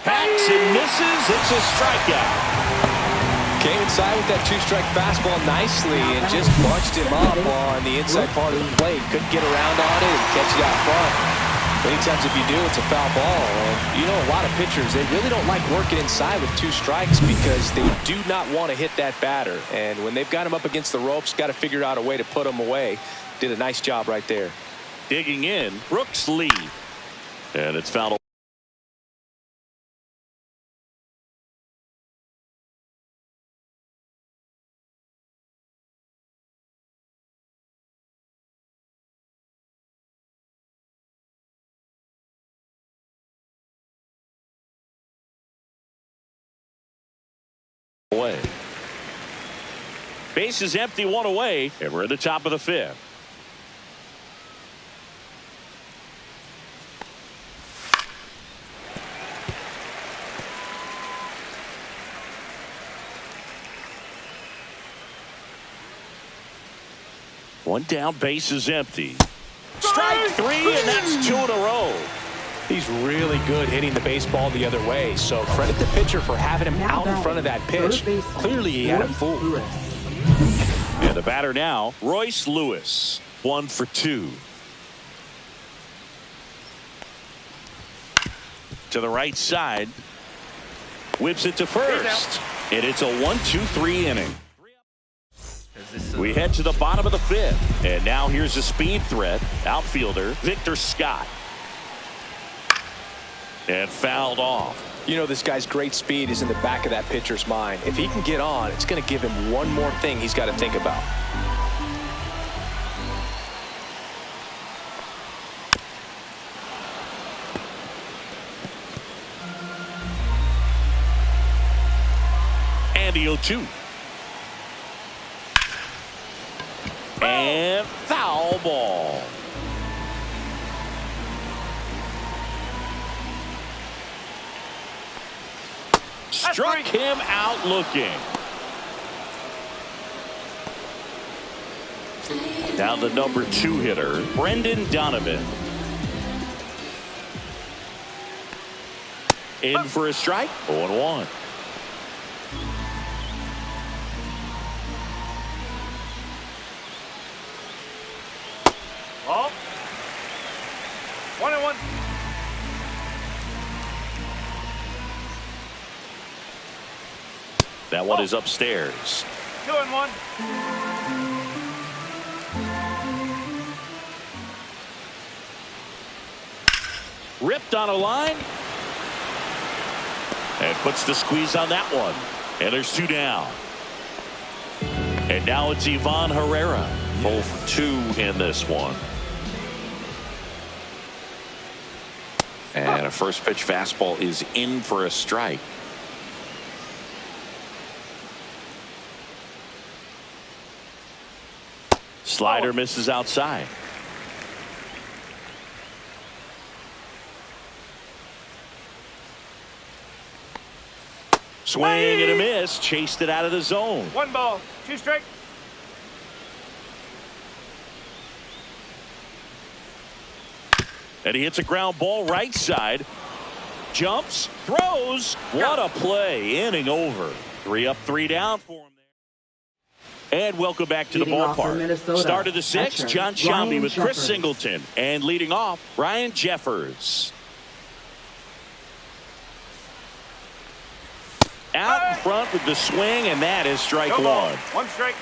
Hacks and misses. It's a strikeout. Came inside with that 2-strike fastball nicely and just bunched him up on the inside part of the plate. Couldn't get around on it and catch it out front. Many times if you do, it's a foul ball. And you know, a lot of pitchers, they really don't like working inside with 2 strikes because they do not want to hit that batter. And when they've got him up against the ropes, got to figure out a way to put him away. Did a nice job right there. Digging in, Brooks Lee. And it's fouled. Away. Base is empty, 1 away, and we're at the top of the 5th. One down, base is empty. Strike 3, and that's 2 in a row. He's really good hitting the baseball the other way, so credit the pitcher for having him out in front of that pitch. Clearly he had him fooled. And the batter now, Royce Lewis, 1 for 2. To the right side, Whips it to first. And it's a 1-2-3 inning. We head to the bottom of the fifth. And now here's a speed threat. Outfielder Victor Scott. And fouled off. You know, this guy's great speed is in the back of that pitcher's mind. If he can get on, it's going to give him one more thing he's got to think about. And the 0-2. And foul ball. Struck him out looking. Now the number 2 hitter, Brendan Donovan. In for a strike, 0-1. Ball. 1-1. That one is upstairs. 2-1. Ripped on a line. And puts the squeeze on that one. And there's 2 down. And now it's Ivan Herrera. 0-2 in this one. And a first pitch fastball is in for a strike. Slider misses outside. Swing and a miss. Chased it out of the zone. 1 ball, 2 strike. And he hits a ground ball right side. Jumps, throws. What a play. Inning over. 3 up, 3 down for him there. And welcome back to the ballpark. Start of the 6th, John Shambi with Chris Singleton. And leading off, Ryan Jeffers. Out in front with the swing, and that is strike 1. 1 strike.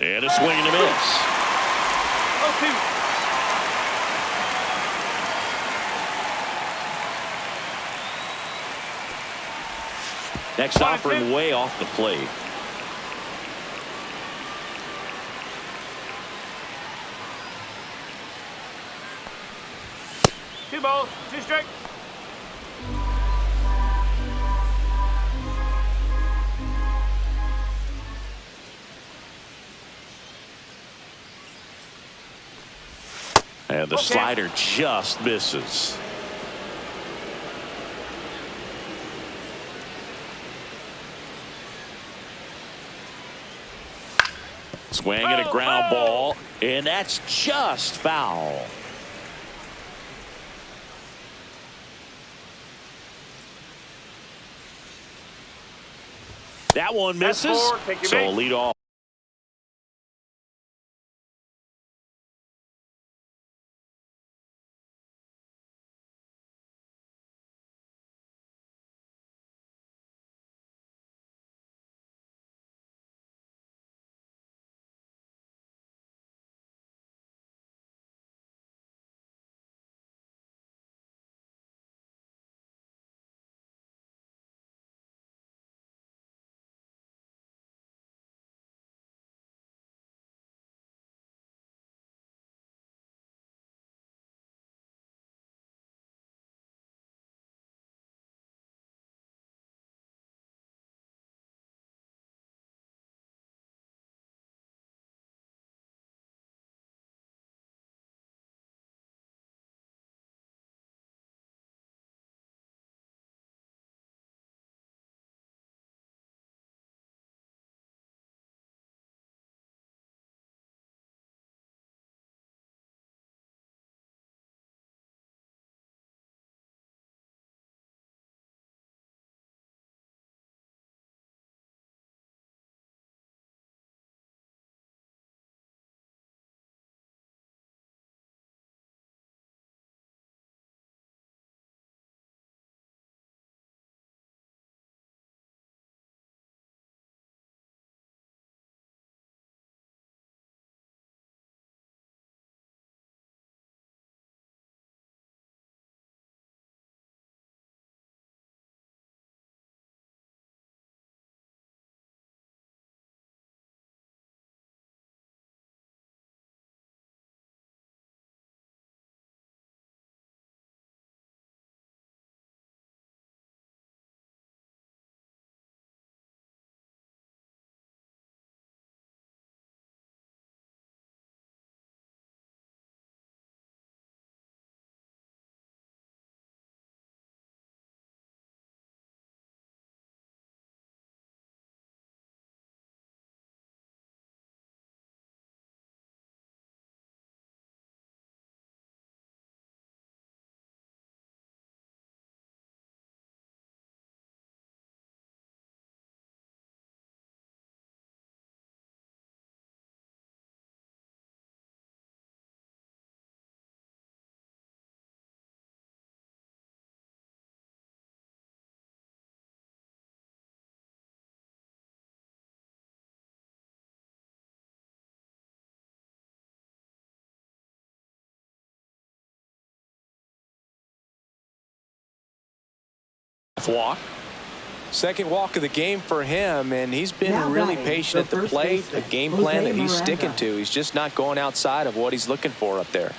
And a swing and a miss. 0-2. Next offering way off the plate. Two balls, 2 strike. And the slider just misses. Swing and a ground ball, and that's just foul. That one misses, so lead off. Walk. Second walk of the game for him, and he's been really patient at the plate. A game plan that he's sticking to. He's just not going outside of what he's looking for up there.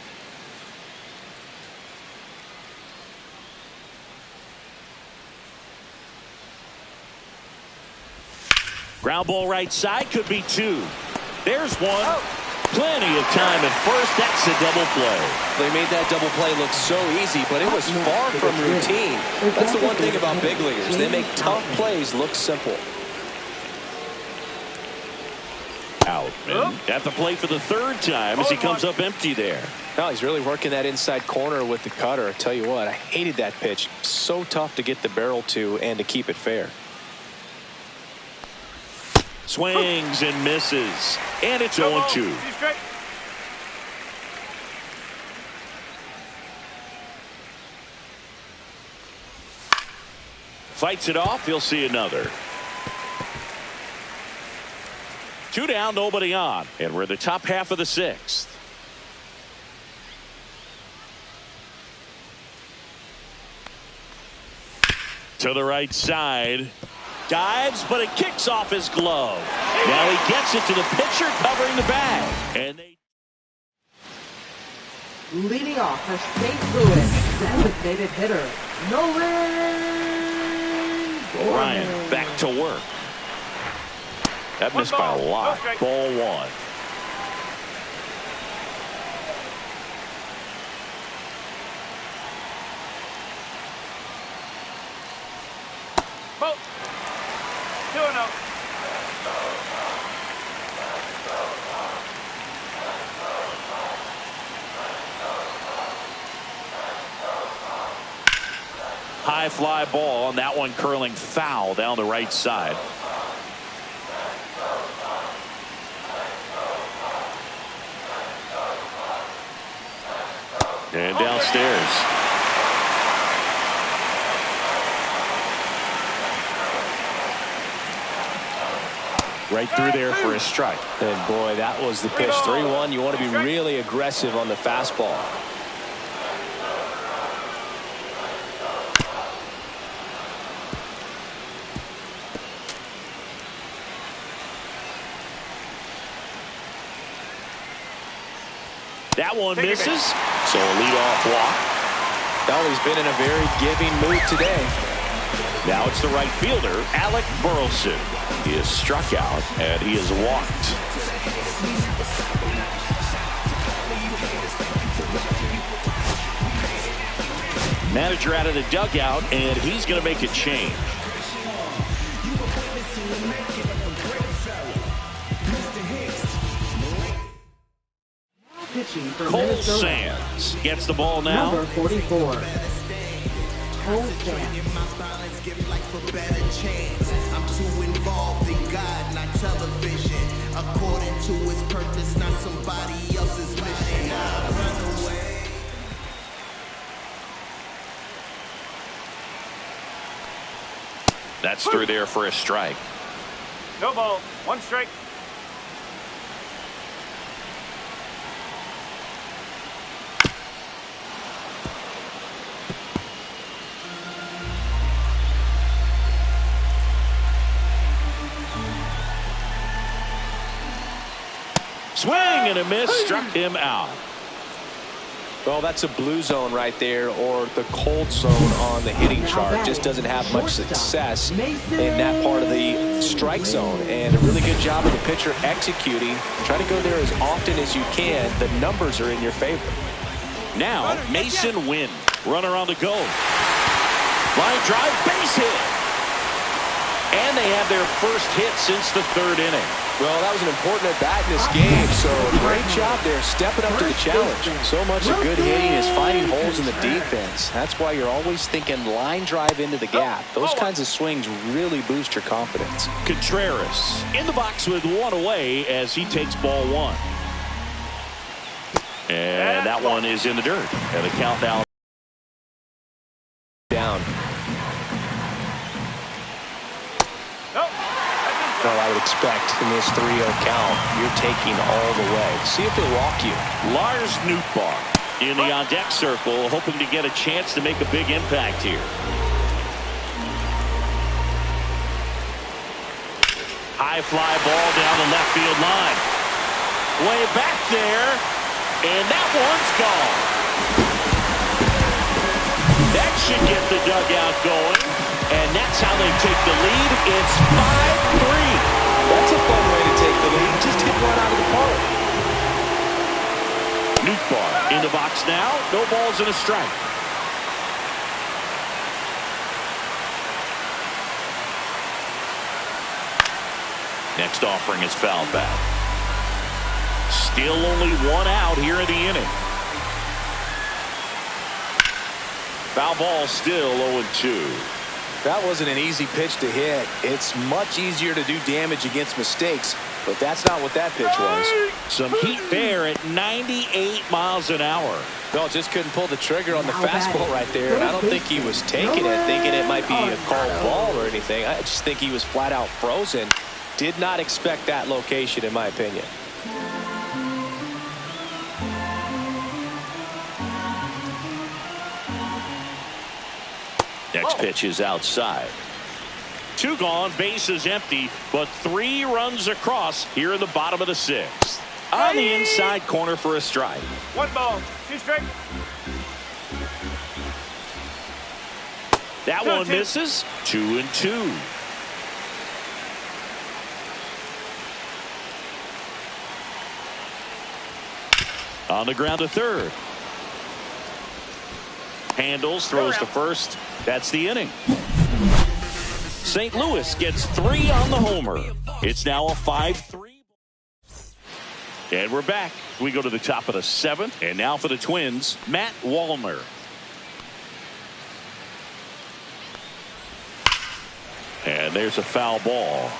Ground ball right side, could be two. There's one. Plenty of time at first. That's a double play. They made that double play look so easy, but it was far from routine. That's the one thing about big leaguers. They make tough plays look simple. Outman at the plate for the third time as he comes up empty there. Now he's really working that inside corner with the cutter. I tell you what, I hated that pitch. So tough to get the barrel to and to keep it fair. Swings and misses. And it's 0-2. Fights it off. He'll see another. 2 down, nobody on. And we're in the top half of the 6th. To the right side. Dives, but it kicks off his glove. Now he gets it to the pitcher covering the bag. And they leading off for St. Louis, designated hitter, Nolan Ryan back to work. That missed by a lot. Ball one. Ball. 2-0. High fly ball, and that one curling foul down the right side. And downstairs. Right through there for a strike. And boy, that was the pitch. 3-1. You want to be really aggressive on the fastball. That one misses. So a leadoff walk. Well, he's been in a very giving mood today. Now it's the right fielder, Alec Burleson. He is struck out and he is walked. Manager out of the dugout, and he's going to make a change. Cole Sands gets the ball now. Number 44. Cole Sands. I'm too involved in God, not television. According to his purpose, not somebody else's mission. Run away. That's through there for a strike. No ball. 1 strike. Swing and a miss, struck him out. Well, that's a blue zone right there, or the cold zone on the hitting chart. Just doesn't have much success in that part of the strike zone. And a really good job of the pitcher executing. Try to go there as often as you can. The numbers are in your favor. Now, Mason Wynn, runner on the go. Line drive, base hit. And they have their first hit since the 3rd inning. Well, that was an important at-bat in this game, so great job there stepping up to the challenge. So much of good hitting is finding holes in the defense. That's why you're always thinking line drive into the gap. Those kinds of swings really boost your confidence. Contreras in the box with 1 away as he takes ball 1. And that one is in the dirt. And the count now down. Well, I would expect in this 3-0 count, you're taking all the way. See if they walk you. Lars Nootbaar in the on-deck circle, hoping to get a chance to make a big impact here. High fly ball down the left field line. Way back there, and that one's gone. That should get the dugout going, and that's how they take the lead. It's 5-3. That's a fun way to take the lead. Just hit one out of the park. Nootbaar in the box now. No balls and a strike. Next offering is fouled back. Still only one out here in the inning. Foul ball, still 0-2. That wasn't an easy pitch to hit. It's much easier to do damage against mistakes, but that's not what that pitch was. Some heat there at 98 miles an hour. Bill just couldn't pull the trigger on the fastball right there, and I don't think he was taking it, thinking it might be a called ball or anything. I just think he was flat out frozen. Did not expect that location, in my opinion. Next pitch is outside. 2 gone, bases empty, but 3 runs across here in the bottom of the 6th. On the inside corner for a strike. 1 ball, 2 strikes. That one misses. 2-2. On the ground to third. Handles, throws to first. That's the inning. St. Louis gets 3 on the homer. It's now a 5-3. And we're back. We go to the top of the 7th. And now for the Twins, Matt Wallner. And there's a foul ball.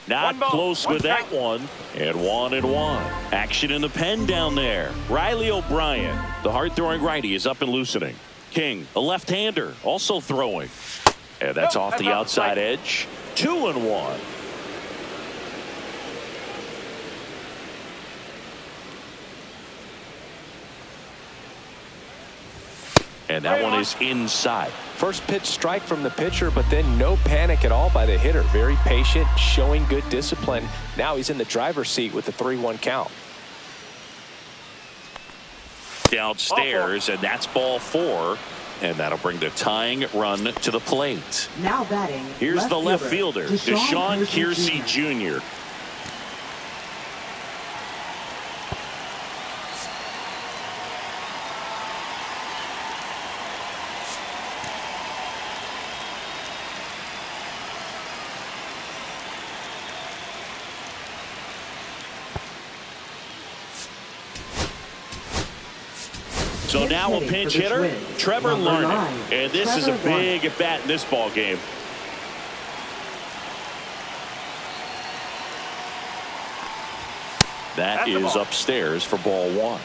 Not close with that one. And 1-1. Action in the pen down there. Riley O'Brien, the hard-throwing righty, is up and loosening. King, a left-hander, also throwing. And that's off the outside edge. 2-1. And that one is inside. First pitch strike from the pitcher, but then no panic at all by the hitter. Very patient, showing good discipline. Now he's in the driver's seat with the 3-1 count. Downstairs, and that's ball 4. And that'll bring the tying run to the plate. Now batting. Here's the left fielder, Deshaun Kiersey Jr. So now a pinch hitter, Trevor Larned. And this is a big at bat in this ball game. That is upstairs for ball 1.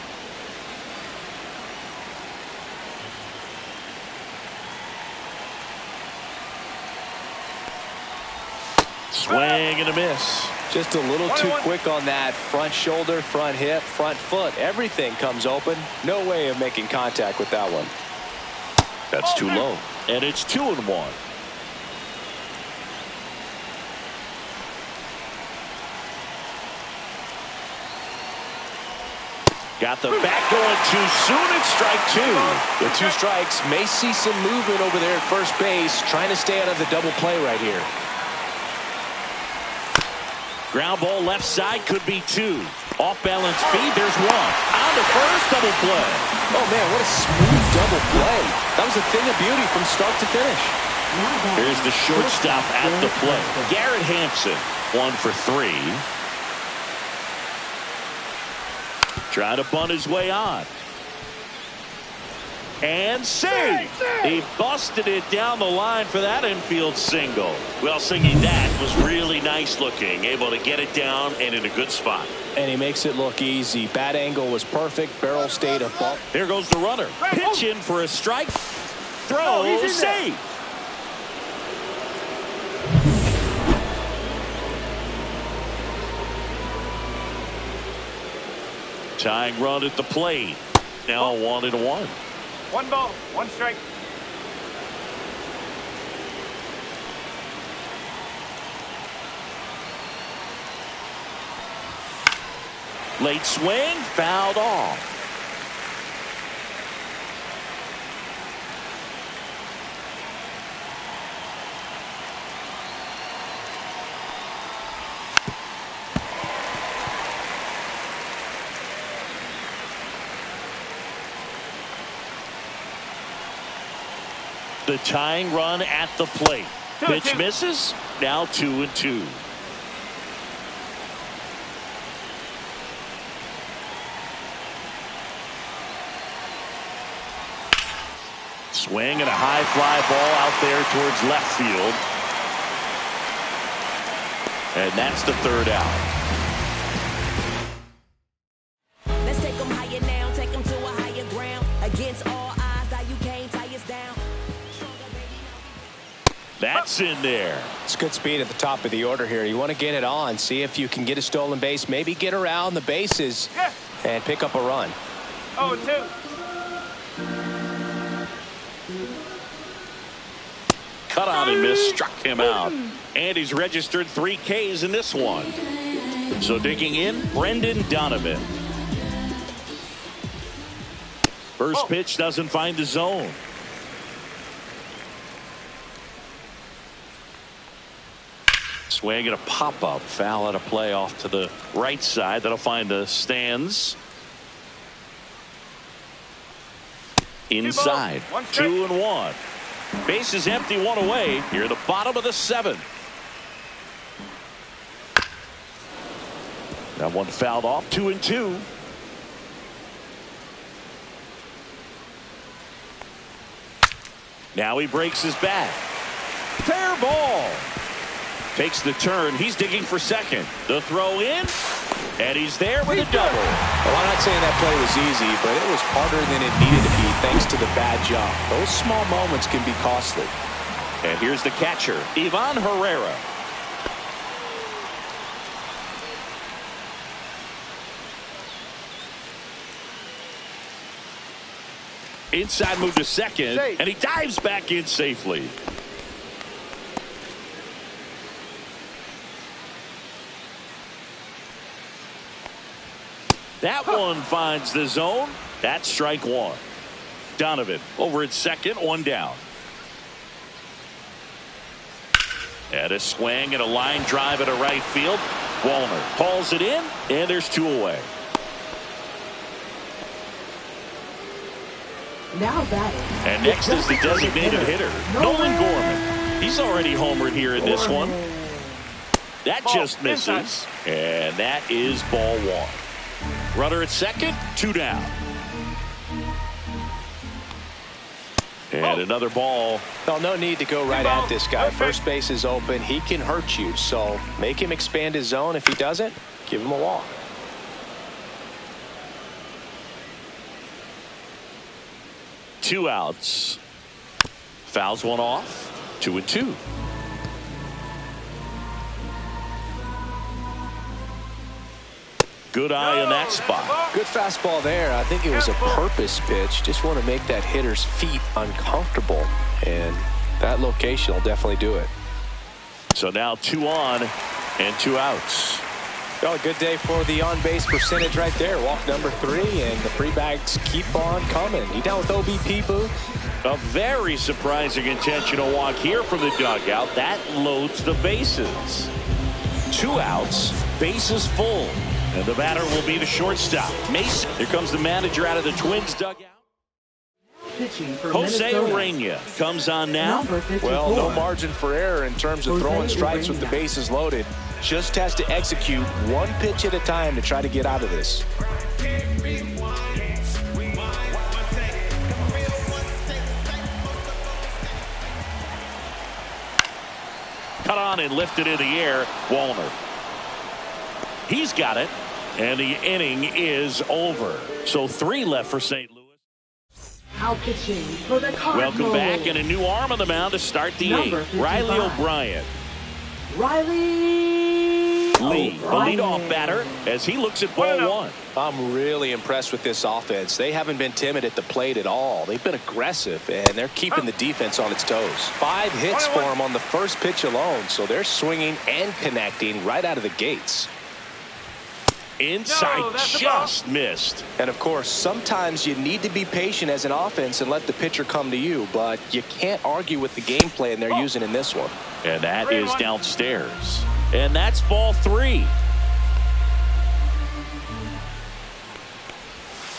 Swing and a miss. Just a little too quick on that front shoulder, front hip, front foot. Everything comes open. No way of making contact with that one. That's too low. And it's 2-1. Got the bat going too soon. It's strike 2. With 2 strikes, may see some movement over there at first base, trying to stay out of the double play right here. Ground ball left side, could be 2. Off balance feed, there's 1. On the first, double play. Oh man, what a smooth double play. That was a thing of beauty from start to finish. Here's the shortstop at the plate. Garrett Hampson, 1 for 3. Trying to bunt his way on. And save. He busted it down the line for that infield single. Well, Singy, that was really nice looking. Able to get it down and in a good spot. And he makes it look easy. Bat angle was perfect. Barrel stayed above. There goes the runner. Pitch in for a strike. Throw, safe. Tying run at the plate. Now 1-1. 1 ball, 1 strike. Late swing, fouled off. The tying run at the plate. Pitch misses. Now 2-2. Swing and a high fly ball out there towards left field. And that's the 3rd out. Let's take them higher now, take them to a higher ground. Against all odds, that you can't tie us down. That's in there. It's good speed at the top of the order here. You want to get it on, see if you can get a stolen base, maybe get around the bases and pick up a run. 0-2. Cut on and miss, struck him out. And he's registered 3 Ks in this one. So digging in, Brendan Donovan. First pitch doesn't find the zone. Swing and a pop-up, foul at a play off to the right side. That'll find the stands. Inside, 2-1. Base is empty, 1 away. Here at the bottom of the 7th. That one fouled off, 2-2. Now he breaks his bat. Fair ball. Takes the turn. He's digging for second. The throw in. And he's there with a double. Well, I'm not saying that play was easy, but it was harder than it needed to be thanks to the bad jump. Those small moments can be costly. And here's the catcher, Ivan Herrera. Inside move to second, and he dives back in safely. That one finds the zone. That's strike 1. Donovan over at second, 1 down. And a swing and a line drive at a right field. Wallner hauls it in, and there's 2 away. Now batting. And next is the designated hitter, Nolan Gorman. He's already homered here in this one. That just misses. And that is ball 1. Runner at second, 2 down. And another ball. Well, no need to go right at this guy. First base is open. He can hurt you. So make him expand his zone. If he doesn't, give him a walk. Two outs. Fouls one off. 2-2. Good eye in that spot. Good fastball there. I think it was a purpose pitch. Just want to make that hitter's feet uncomfortable. And that location will definitely do it. So now 2 on and 2 outs. Well, a good day for the on-base percentage right there. Walk number 3, and the free bags keep on coming. You down with OBP, Boo? A very surprising intentional walk here from the dugout. That loads the bases. 2 outs, bases full. And the batter will be the shortstop, Mason. Here comes the manager out of the Twins dugout. Jose Urena comes on now. Well, no margin for error in terms of throwing strikes with the bases loaded. Just has to execute 1 pitch at a time to try to get out of this. Cut on and lifted in the air. Wallner. He's got it. And the inning is over. So 3 left for St. Louis. Out pitching for the Cardinals. Welcome back, and a new arm on the mound to start the Number 8th. Riley 55. O'Brien. Riley Lee, the leadoff batter, as he looks at ball 1. I'm really impressed with this offense. They haven't been timid at the plate at all. They've been aggressive, and they're keeping the defense on its toes. 5 hits for them on the first pitch alone, so they're swinging and connecting right out of the gates. Inside, just missed. And of course, sometimes you need to be patient as an offense and let the pitcher come to you, but you can't argue with the game plan they're using in this one. And that is downstairs. And that's ball 3.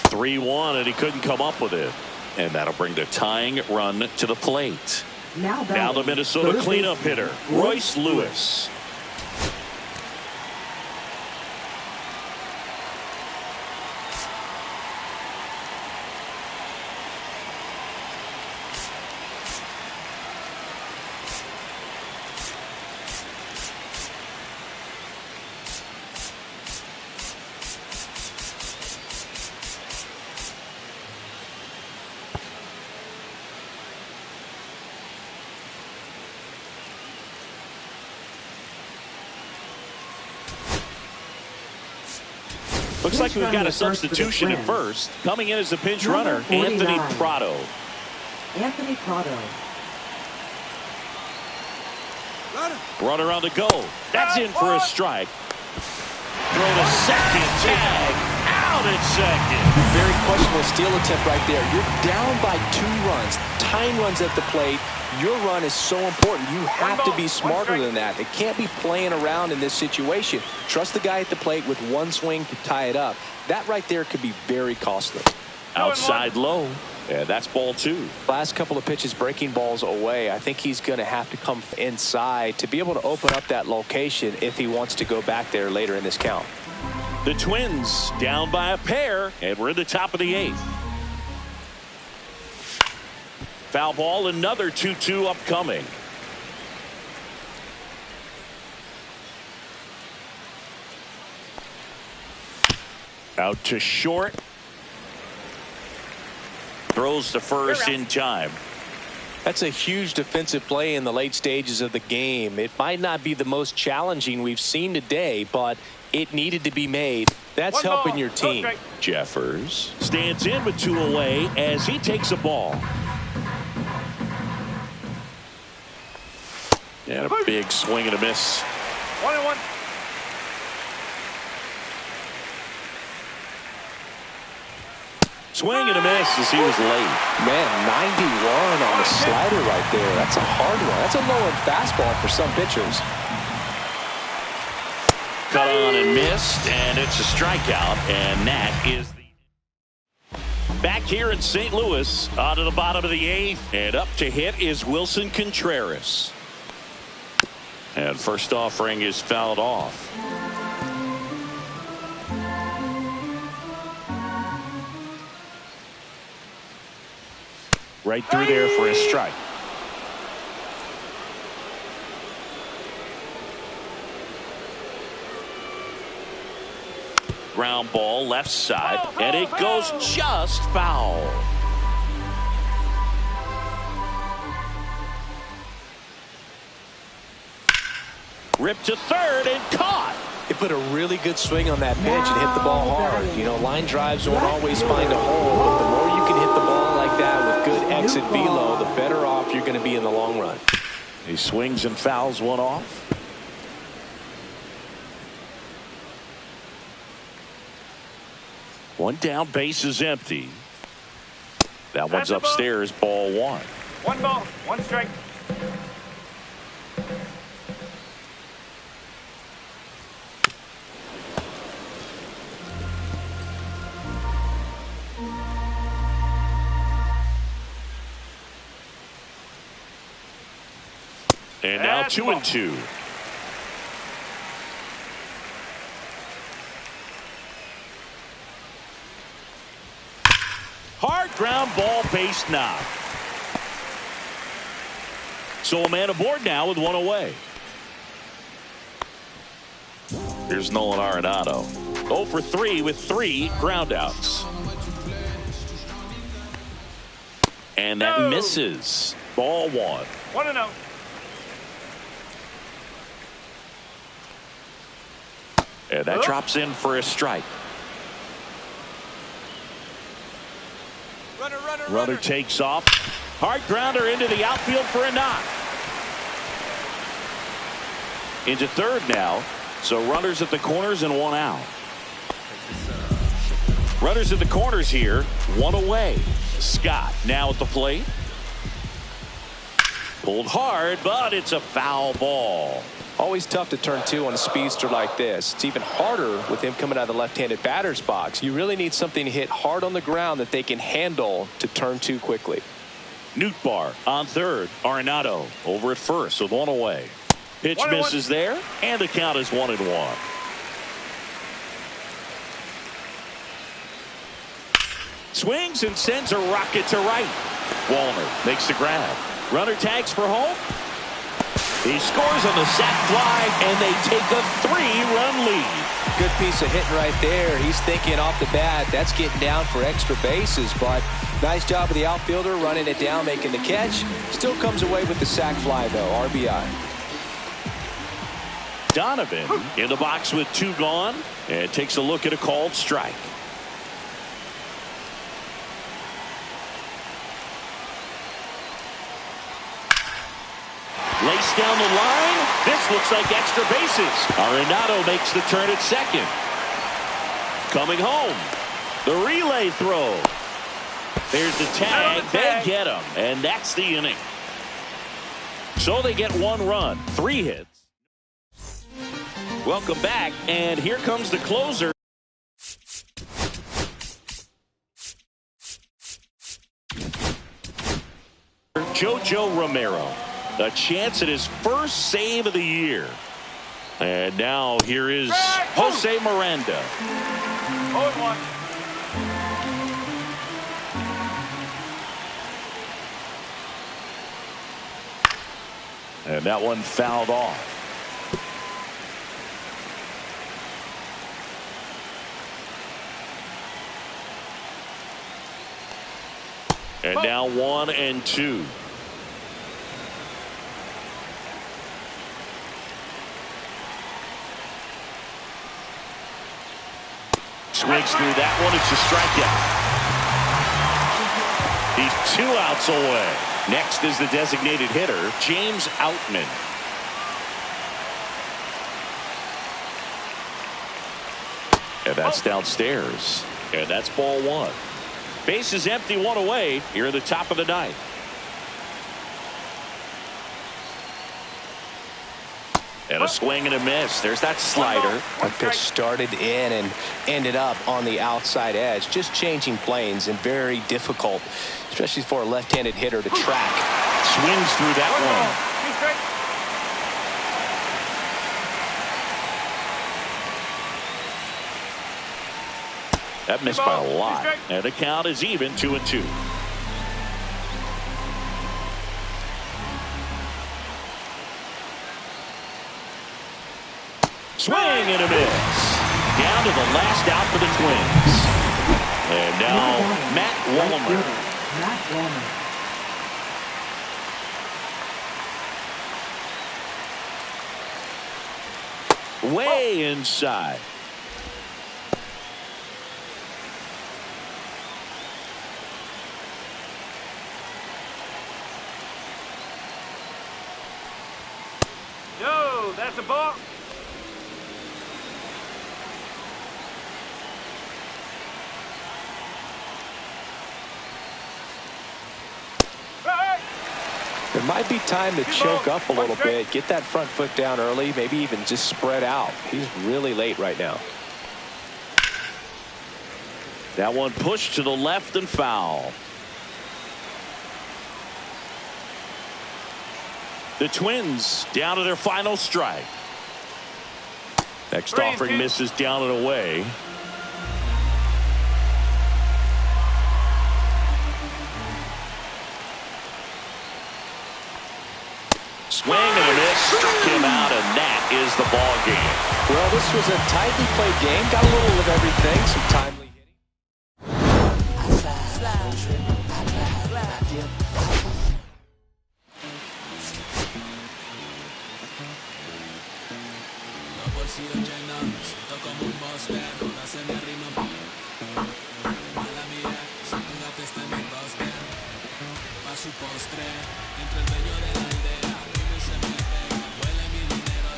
3-1, and he couldn't come up with it. And that'll bring the tying run to the plate. Now the Minnesota cleanup hitter, Royce Lewis. Looks like we've got a substitution at first. Coming in as a pinch runner, Anthony Prado. Anthony Prado. Runner on the go. That's in for a strike. Throw to second. Tag. Out at second. Very questionable steal attempt right there. You're down by 2 runs. Tying runs at the plate. Your run is so important. You have to be smarter than that. It can't be playing around in this situation. Trust the guy at the plate with 1 swing to tie it up. That right there could be very costly. Outside low. And that's ball 2. Last couple of pitches breaking balls away. I think he's going to have to come inside to be able to open up that location if he wants to go back there later in this count. The Twins down by a pair, and we're in the top of the 8th. Foul ball, another 2-2 upcoming. Out to short. Throws to first in time. That's a huge defensive play in the late stages of the game. It might not be the most challenging we've seen today, but it needed to be made. That's helping your team. Jeffers stands in with 2 away as he takes a ball. And a big swing and a miss. 1-1. Swing and a miss as he was late. Man, 91 on the slider right there. That's a hard one. That's a low-end fastball for some pitchers. Cut on and missed, and it's a strikeout, and that is the... Back here in St. Louis, on to the bottom of the 8th, and up to hit is Wilson Contreras. And first offering is fouled off. Right through there for a strike. Ground ball left side, and it goes just foul. Ripped to third and caught. He put a really good swing on that pitch and hit the ball hard. You know, line drives won't always find a hole, but the more you can hit the ball like that with good exit velo, the better off you're going to be in the long run. He swings and fouls one off. One down, base is empty. That one's upstairs, ball 1. 1 ball, 1 strike. And now 2-2. Hard ground ball, base knock. So a man aboard now with 1 away. Here's Nolan Arenado. 0 for 3 with 3 groundouts. And that misses. Ball 1. 1-0. And that drops in for a strike. Runner takes off. Hard grounder into the outfield for a knock. Into third now. So runners at the corners and 1 out. Runners at the corners here. 1 away. Scott now at the plate. Pulled hard, but it's a foul ball. Always tough to turn 2 on a speedster like this. It's even harder with him coming out of the left-handed batter's box. You really need something to hit hard on the ground that they can handle to turn 2 quickly. Nootbaar on third. Arenado over at first with 1 away. Pitch misses there, and the count is 1-1. Swings and sends a rocket to right. Wallner makes the grab. Runner tags for home. He scores on the sac fly, and they take a 3-run lead. Good piece of hitting right there. He's thinking off the bat, that's getting down for extra bases, but nice job of the outfielder running it down, making the catch. Still comes away with the sac fly, though. RBI. Donovan in the box with 2 gone, and takes a look at a called strike. Lace down the line. This looks like extra bases. Arenado makes the turn at second. Coming home. The relay throw. There's the tag. They get him. And that's the inning. So they get 1 run. 3 hits. Welcome back. And here comes the closer. Jojo Romero. A chance at his first save of the year. And now here is Jose Miranda. 0-1. And that one fouled off. And now 1-2. Swings through that one. It's a strikeout. He's 2 outs away. Next is the designated hitter, James Outman. And that's downstairs. And that's ball 1. Base is empty, 1 away here at the top of the 9th. And a swing and a miss. There's that slider. That pitch started in and ended up on the outside edge. Just changing planes and very difficult, especially for a left-handed hitter to track. Swings through that one. That missed by a lot. And the count is even 2-2. Swing and a miss. Down to the last out for the Twins. And now Matt Wallner. Way inside. No, that's a ball. There might be time to choke up a little bit, get that front foot down early, maybe even just spread out. He's really late right now. That one pushed to the left and foul. The Twins down to their final strike. Next offering misses down and away. Swing and a miss, struck him out, and that is the ball game. Well, this was a tightly played game. Got a little of everything. Some timely hitting. Su postre, entre el dueño de la aldea, dime se me pega, huele mi dinero.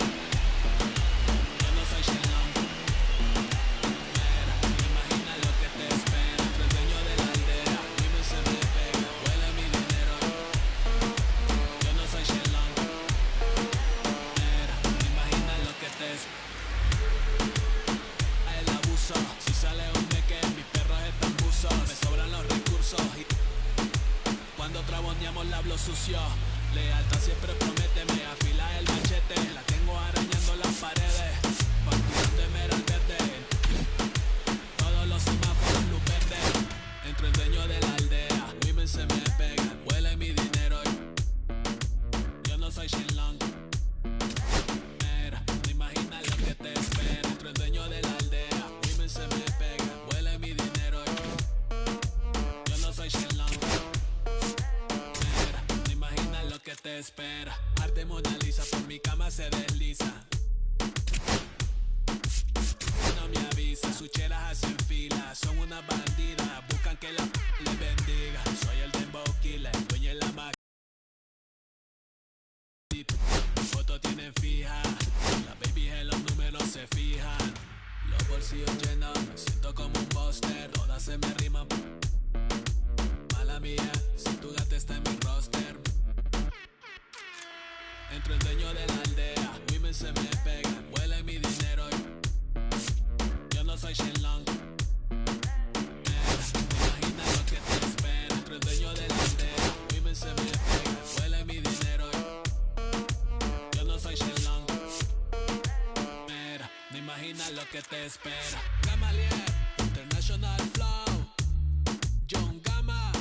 Yo no soy Shenlong. Mira, imagina lo que te espera, entre el dueño de la aldea, dime se me pega, huele mi dinero. Yo no soy Shenlong. Mira, imagina lo que te espera. El abuso, si sale un meque, mis perros están buzos, me sobran los recursos y cuando traboneamos la hablo sucio. Lealtad siempre promete, me afila el machete. La tengo arañando las paredes, facturando emerald verde. Todos los semáforos luz verde. Entre el dueño de la aldea, women se me pegan, huele mi dinero. Yo no soy Shenlong. Mira, no imaginas lo que te espera. Entre el dueño de la aldea, women se me pegan, huele mi dinero. Yo no soy Shenlong. Que te espera, arte Mona Lisa por mi cama se desliza. No me avisa, sus chelas hacen fila, son una bandida, buscan que la les bendiga. Soy el Dembow Killer, dueño de la máquina. Fotos tienen fija, las babies en los números se fijan. Los bolsillos llenos, me siento como un buster, todas se me riman. Mala mía, si tu gata está en mi roster. Entre el dueño de la aldea, women se me pegan, huele mi dinero. Yo no soy Shenlong. Imagina lo que te espera. Entre el dueño de la aldea, women se me pegan, huele mi dinero. Yo no soy Shenlong. Mira, no imaginas lo que te espera. Gamaliel, International Flow, John Gama,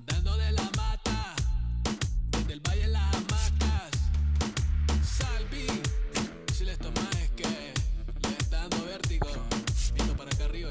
dando de la mata, desde el valle en las hamacas. Salvi, si les tomas es que les está dando vértigo, viendo para acá arriba.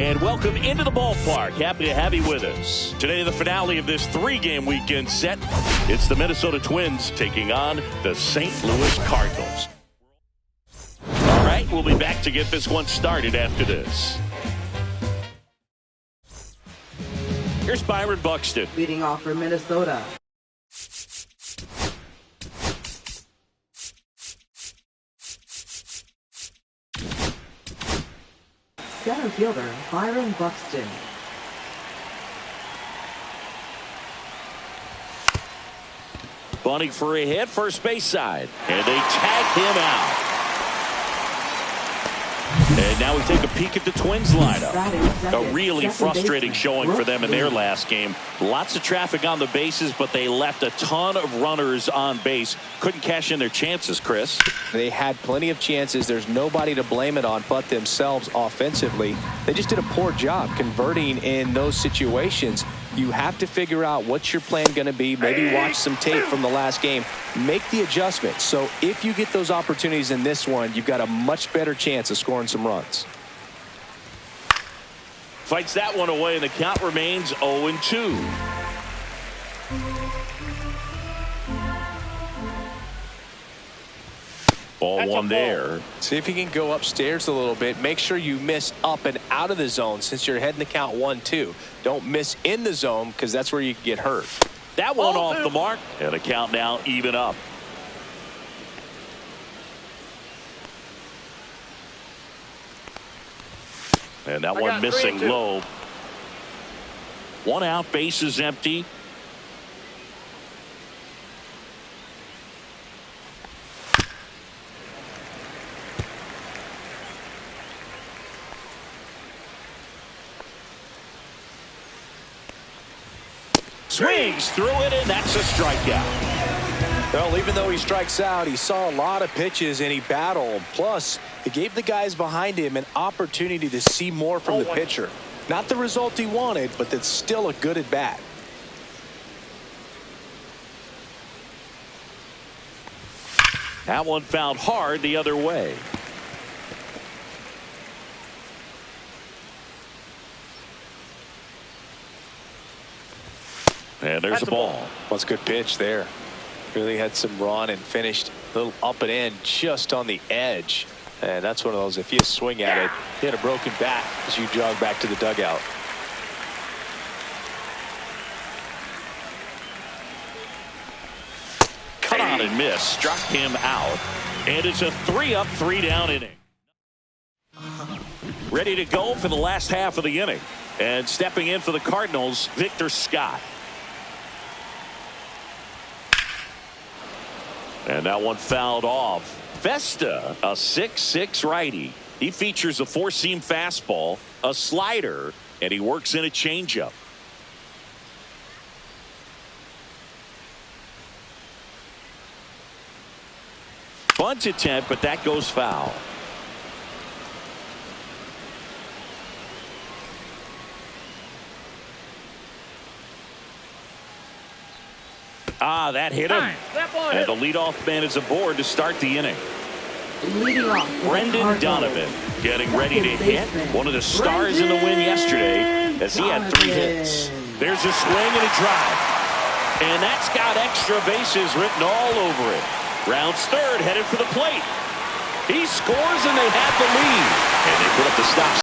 And welcome into the ballpark. Happy to have you with us. Today, the finale of this 3-game weekend set. It's the Minnesota Twins taking on the St. Louis Cardinals. All right, we'll be back to get this one started after this. Here's Byron Buxton. Leading off for Minnesota. Center fielder Byron Buxton. Bunting for a hit, first base side. And they tag him out. And now we take a peek at the Twins lineup. A really frustrating showing for them in their last game. Lots of traffic on the bases, but they left a ton of runners on base. Couldn't cash in their chances, Chris. They had plenty of chances. There's nobody to blame it on but themselves offensively. They just did a poor job converting in those situations. You have to figure out what's your plan going to be. Maybe watch some tape from the last game. Make the adjustments. So if you get those opportunities in this one, you've got a much better chance of scoring some runs. Fights that one away, and the count remains 0-2. Ball one there. See if you can go upstairs a little bit. Make sure you miss up and out of the zone since you're heading the count 1-2. Don't miss in the zone because that's where you can get hurt. That one off the mark, and the count now even up. And that one missing low. One out, base is empty. Swings through it, and that's a strikeout. Well, even though he strikes out, he saw a lot of pitches and he battled. Plus, it gave the guys behind him an opportunity to see more from the pitcher. Not the result he wanted, but that's still a good at bat. That one found hard the other way. And there's a ball. That's a good pitch there. Really had some run and finished a little up and in just on the edge. And that's one of those, if you swing at it, you hit a broken bat as you jog back to the dugout. Cut on and miss. Struck him out. And it's a 3-up, 3-down inning. Ready to go for the last half of the inning. And stepping in for the Cardinals, Victor Scott. And that one fouled off. Vesta, a 6'6" righty. He features a 4-seam fastball, a slider, and he works in a changeup. Bunt attempt, but that goes foul. That hit him. And the leadoff man is aboard to start the inning. Leading off, Brendan Donovan getting ready to hit. One of the stars in the win yesterday as he had 3 hits. There's a swing and a drive. And that's got extra bases written all over it. Rounds third, headed for the plate. He scores and they have the lead. And they put up the stop.